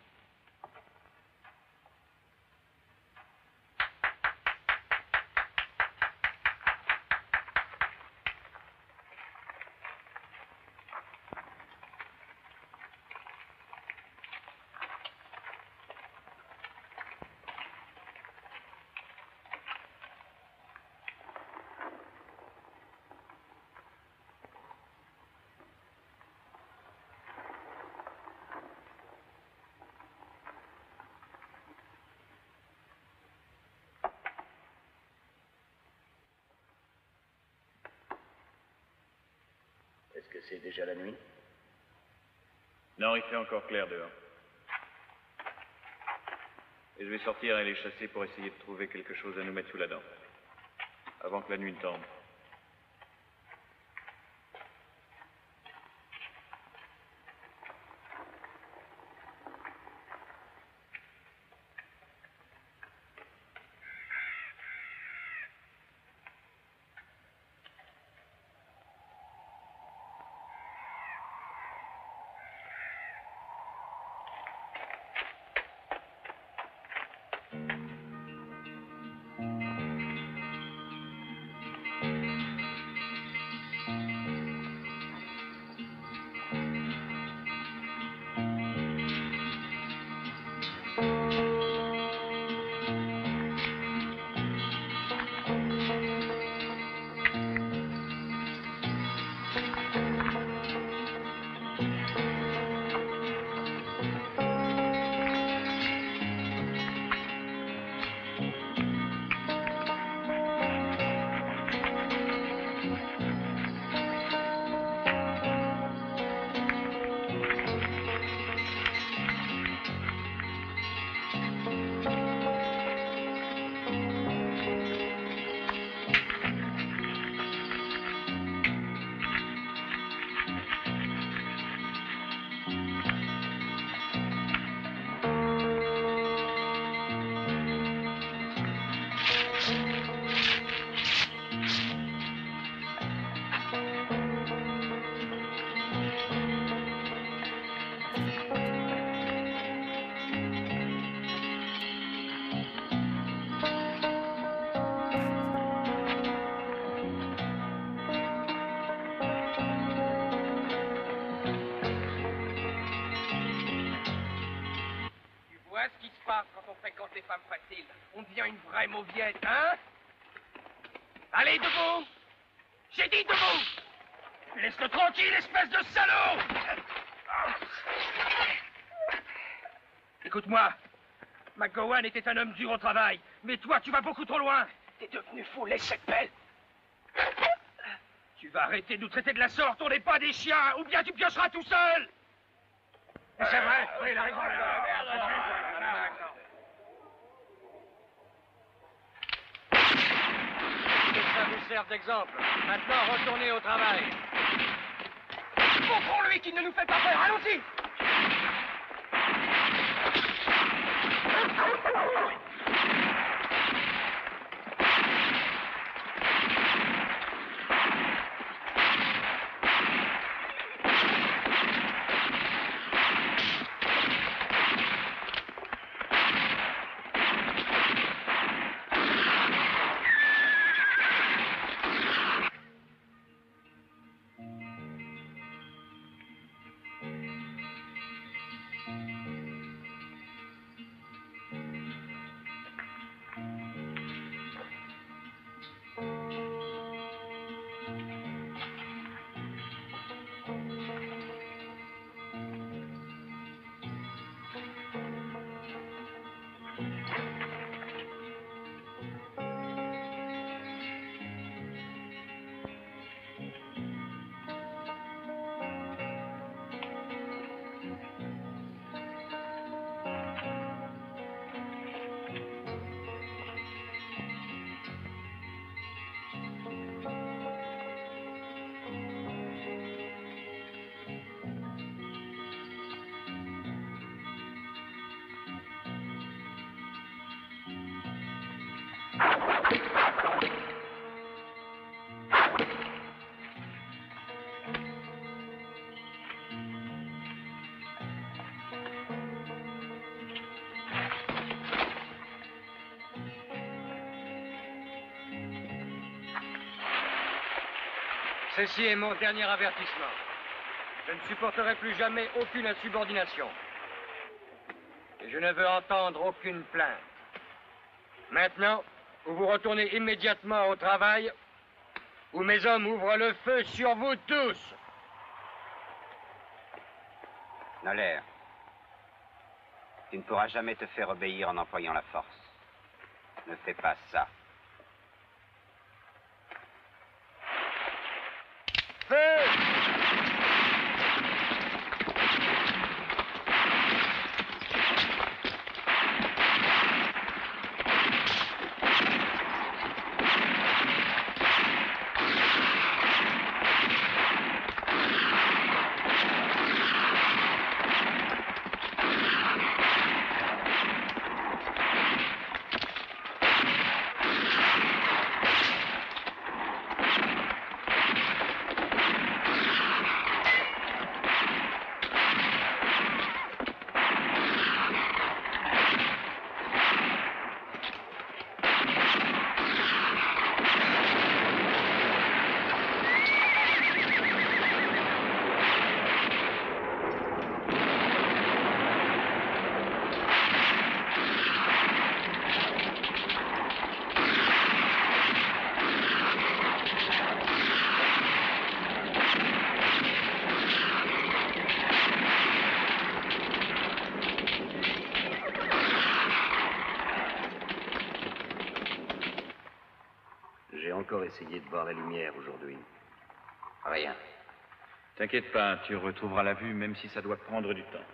Est-ce que c'est déjà la nuit? Non, il fait encore clair dehors. Et je vais sortir et aller chasser pour essayer de trouver quelque chose à nous mettre sous la dent. Avant que la nuit ne tombe. Les femmes faciles. On devient une vraie mauviette, hein? Allez, debout! J'ai dit debout! Laisse-le tranquille, espèce de salaud! Écoute-moi. McGowan était un homme dur au travail. Mais toi, tu vas beaucoup trop loin. T'es devenu fou, laisse cette pelle. Tu vas arrêter de nous traiter de la sorte, on n'est pas des chiens, ou bien tu piocheras tout seul! C'est vrai, oui, il a raison. Que ça vous serve d'exemple. Maintenant, retournez au travail. Montrons-lui qu'il ne nous fait pas peur, allons-y! Ceci est mon dernier avertissement. Je ne supporterai plus jamais aucune insubordination. Et je ne veux entendre aucune plainte. Maintenant, ou vous retournez immédiatement au travail, ou mes hommes ouvrent le feu sur vous tous. Noller, tu ne pourras jamais te faire obéir en employant la force. Ne fais pas ça. Feu! Essayer de voir la lumière aujourd'hui. Rien. T'inquiète pas, tu retrouveras la vue même si ça doit prendre du temps.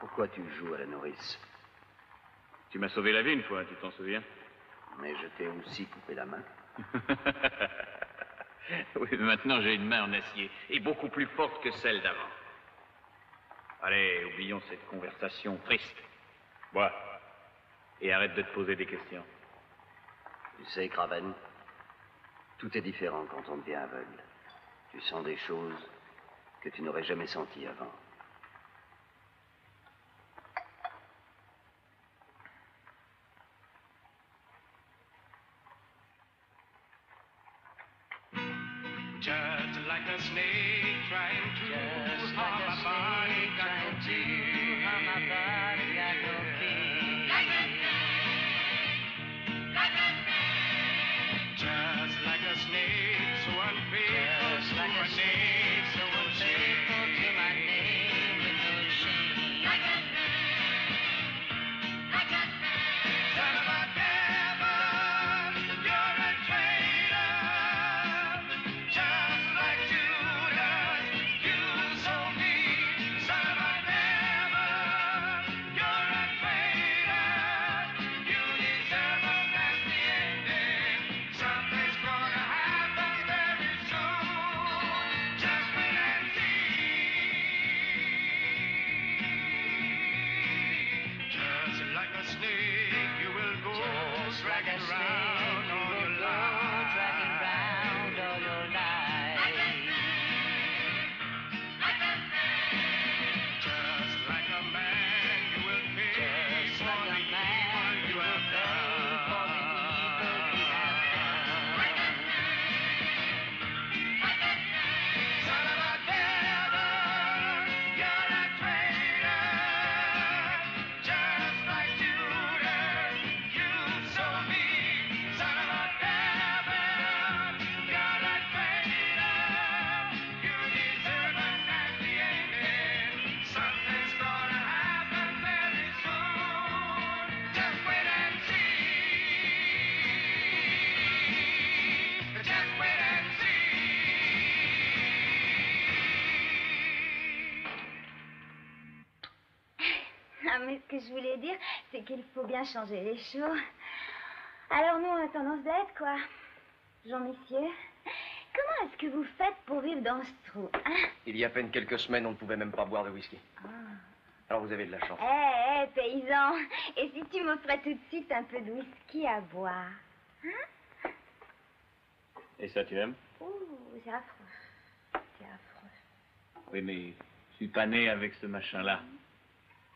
Pourquoi tu joues à la nourrice? Tu m'as sauvé la vie une fois, tu t'en souviens? Mais je t'ai aussi coupé la main. Oui, mais maintenant j'ai une main en acier et beaucoup plus forte que celle d'avant. Allez, oublions cette conversation triste. Bois. Et arrête de te poser des questions. Tu sais, Craven, tout est différent quand on devient aveugle. Tu sens des choses que tu n'aurais jamais senties avant. Just like a snake trying to harm my body, got no fear. Harm my body, got no fear. Just like a snake, so unfaithful to my name, so unfaithful to my name, with no shame. Son of a devil, you're a traitor. Just like Judas, you sold me. Son of a devil, you're a traitor. You deserve a nasty ending. Something's gonna happen very soon. Just wait and see. Just like a snake, you will go dragging round all your life. Dragging round all your life. Just like a man, you will pay for the evil you have done. Son of a devil, you're a traitor. Just like Judas, you sold me. Son of a devil, you're a traitor. You deserve a nasty ending. Something's gonna happen very soon. Just wait and see. Just wait and see. Ah, mais ce que je voulais dire, c'est qu'il faut bien changer les choses. Alors nous, on a tendance d'être, quoi. Jean-Messieurs, comment est-ce que vous faites pour vivre dans ce trou, hein? Il y a à peine quelques semaines, on ne pouvait même pas boire de whisky. Alors vous avez de la chance. Eh, paysan, et si tu m'offrais tout de suite un peu de whisky à boire? Hein? Et ça, tu aimes? Ouh, c'est affreux. C'est affreux. Oui, mais je suis pas né avec ce machin-là.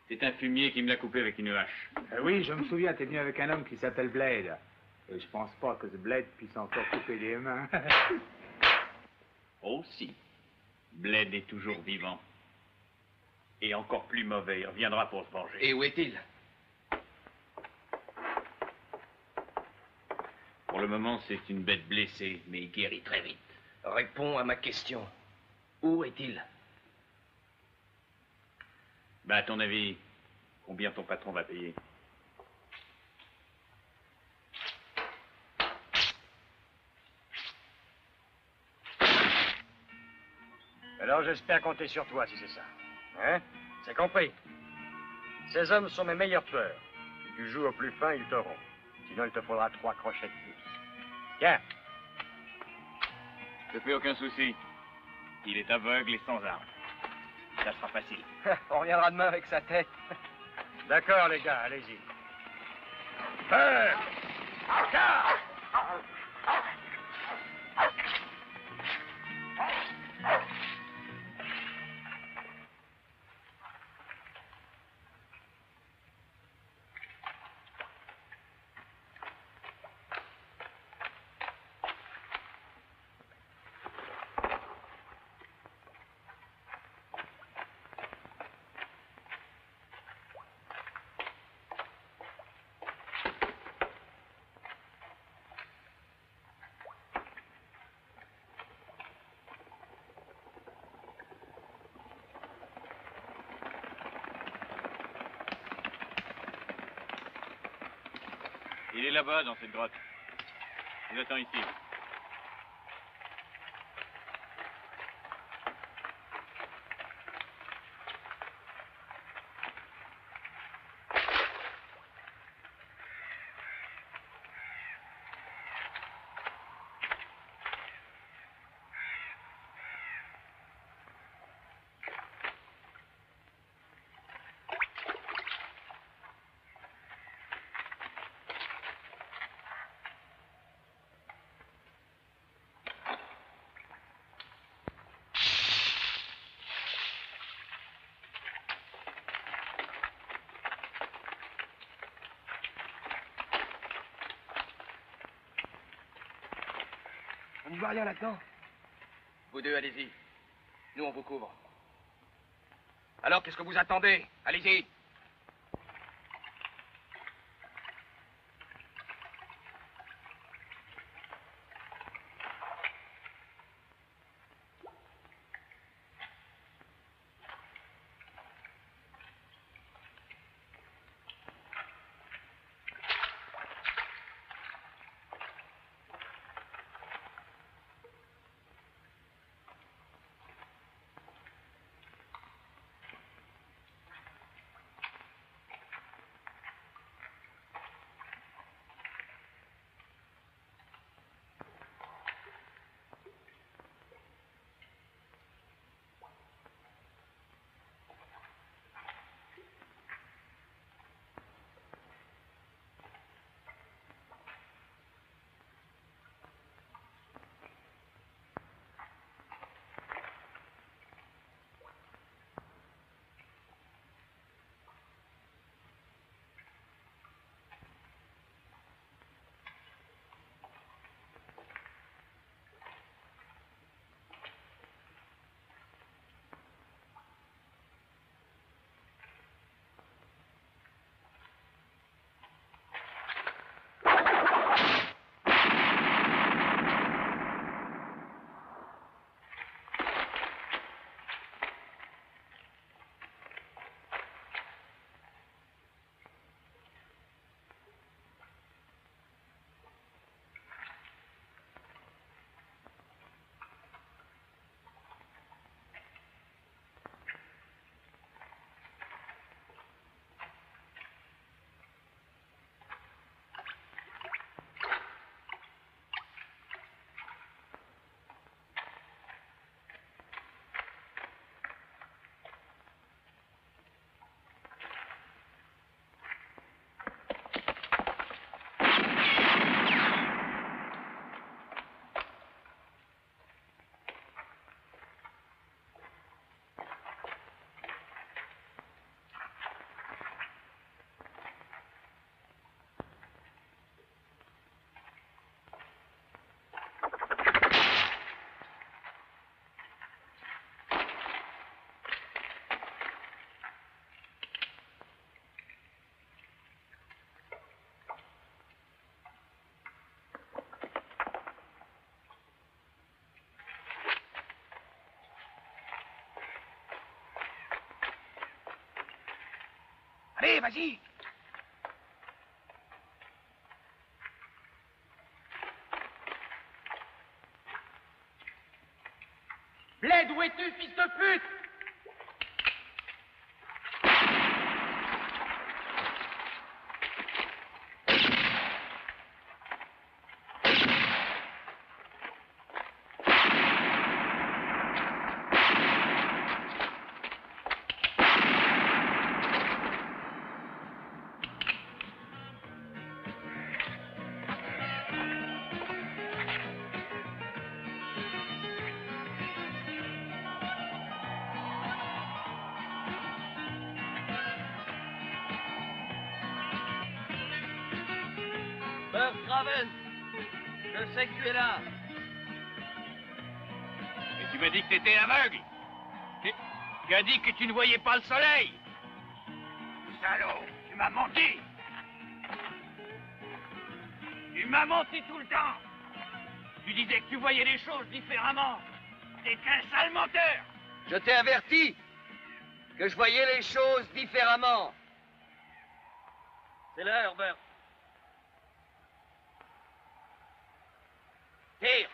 C'est un fumier qui me l'a coupé avec une hache. Oui, je me souviens, t'es venu avec un homme qui s'appelle Blade. Et je pense pas que ce bled puisse encore couper les mains. Oh si. Bled est toujours vivant. Et encore plus mauvais, il reviendra pour se venger. Et où est-il? Pour le moment, c'est une bête blessée, mais il guérit très vite. Réponds à ma question. Où est-il? À ton avis, combien ton patron va payer? Alors j'espère compter sur toi si c'est ça. Hein? C'est compris. Ces hommes sont mes meilleurs tueurs. Si tu joues au plus fin, ils t'auront. Sinon, il te faudra 3 crochets de plus. Tiens. Ne te fais aucun souci. Il est aveugle et sans armes. Ça sera facile. On reviendra demain avec sa tête. D'accord, les gars, allez-y. Feu! Car! Il est là-bas, dans cette grotte. Je l'attends ici. On n'y voit rien là-dedans. Vous deux, allez-y. Nous, on vous couvre. Alors, qu'est-ce que vous attendez? Allez-y. Allez, vas-y. Bled, où es-tu, fils de pute? Burke Graven, je sais que tu es là. Mais tu m'as dit que t'étais aveugle. Tu as dit que tu ne voyais pas le soleil. Salaud, tu m'as menti. Tu m'as menti tout le temps. Tu disais que tu voyais les choses différemment. T'es qu'un sale menteur. Je t'ai averti que je voyais les choses différemment. C'est l'heure, Burke. Tire.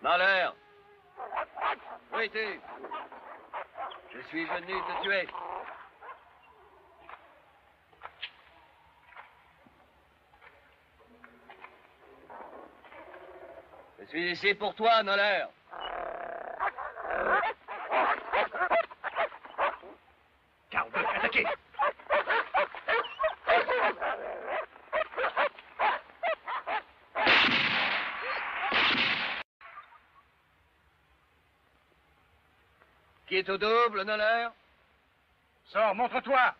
Malheur. Où es-tu? Je suis venu te tuer. Je suis ici pour toi, Noller. Carl, attaquez. Qui est au double, Noller? Sors, montre-toi.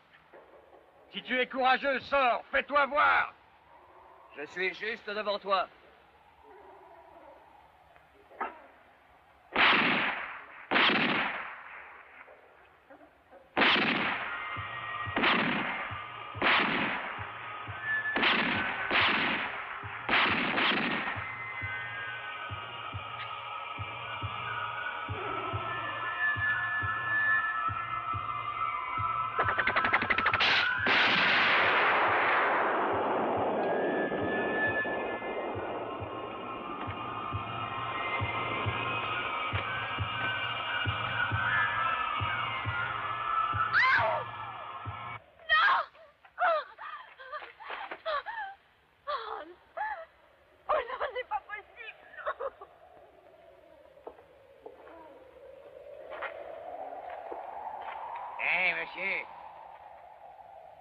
Si tu es courageux, sors, fais-toi voir. Je suis juste devant toi.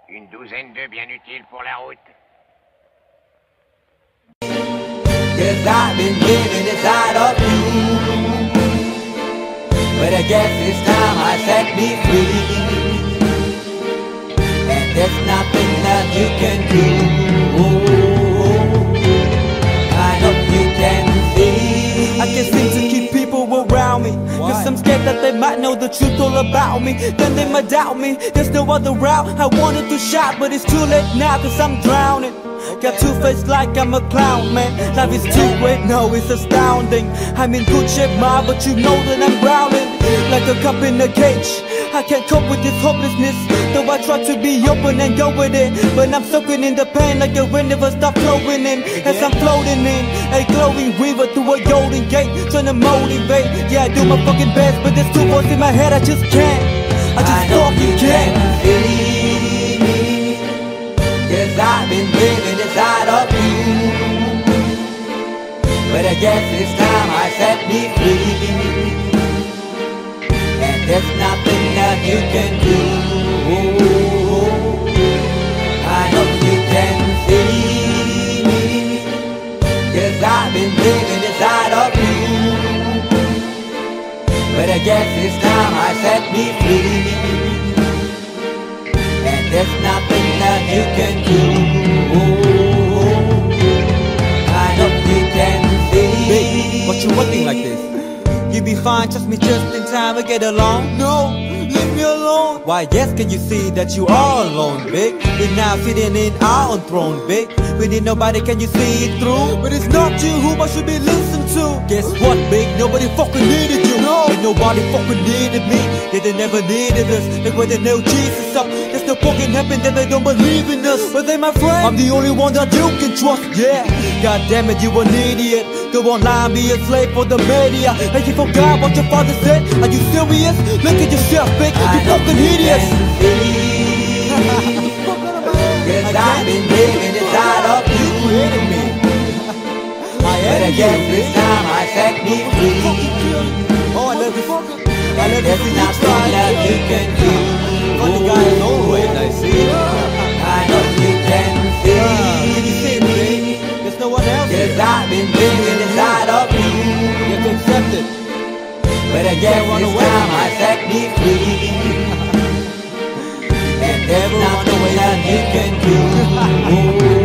Une douzaine d'œufs bien utiles pour la route. Yes, I've been living inside of you, but I guess this time I set me free, and there's nothing that you can do. I know you can see. I can't seem to keep people around me, cause I'm scared that they might know the truth all about me. Then they might doubt me, there's no other route. I wanted to shout, but it's too late now, cause I'm drowning. Got two-faced like I'm a clown, man. Life is too great, no, it's astounding. I'm in good shape, ma, but you know that I'm drowning like a cup in a cage. I can't cope with this hopelessness, though I try to be open and go with it. But I'm soaking in the pain like a rain never stop flowing in. As I'm floating in a glowing river through a golden gate, trying to motivate. Yeah, I do my fucking best, but there's two voices in my head, I just can't. I just fucking can't. Yes, I've been living inside of you, but I guess this time I set me free, and there's nothing that you can do. I know you can see me. Yes, I've been living inside of you, but I guess this time I set me free, and there's nothing that you can do. I know you can see. Babe, what you wanting like this? You be fine, trust me, just in time to get along. No, leave me alone. Why, yes, can you see that you are alone, big? We're now sitting in our own throne, big. We need nobody, can you see it through? But it's not you who I should be listening to. Guess what, big? Nobody fucking needed you. No, and nobody fucking needed me. Yeah, they never needed us. Like when they nailed Jesus up, there's no fucking heaven that they don't believe in us. But they my friend, I'm the only one that you can trust. Yeah, god damn it, you an idiot. Go online, be a slave for the media. And you forgot what your father said. Are you serious? Look at yourself, big. You fucking idiots. Yes, I've been living inside of you, but I guess this time I set me free. Oh, I love you. I love there's nothing that you can do. Funny guy is always I see. I know you can see. Can you see me? There's no one else. Yes, I've been living inside of you. You have to accept it. But I guess this time I set me free, and there's nothing that you can do.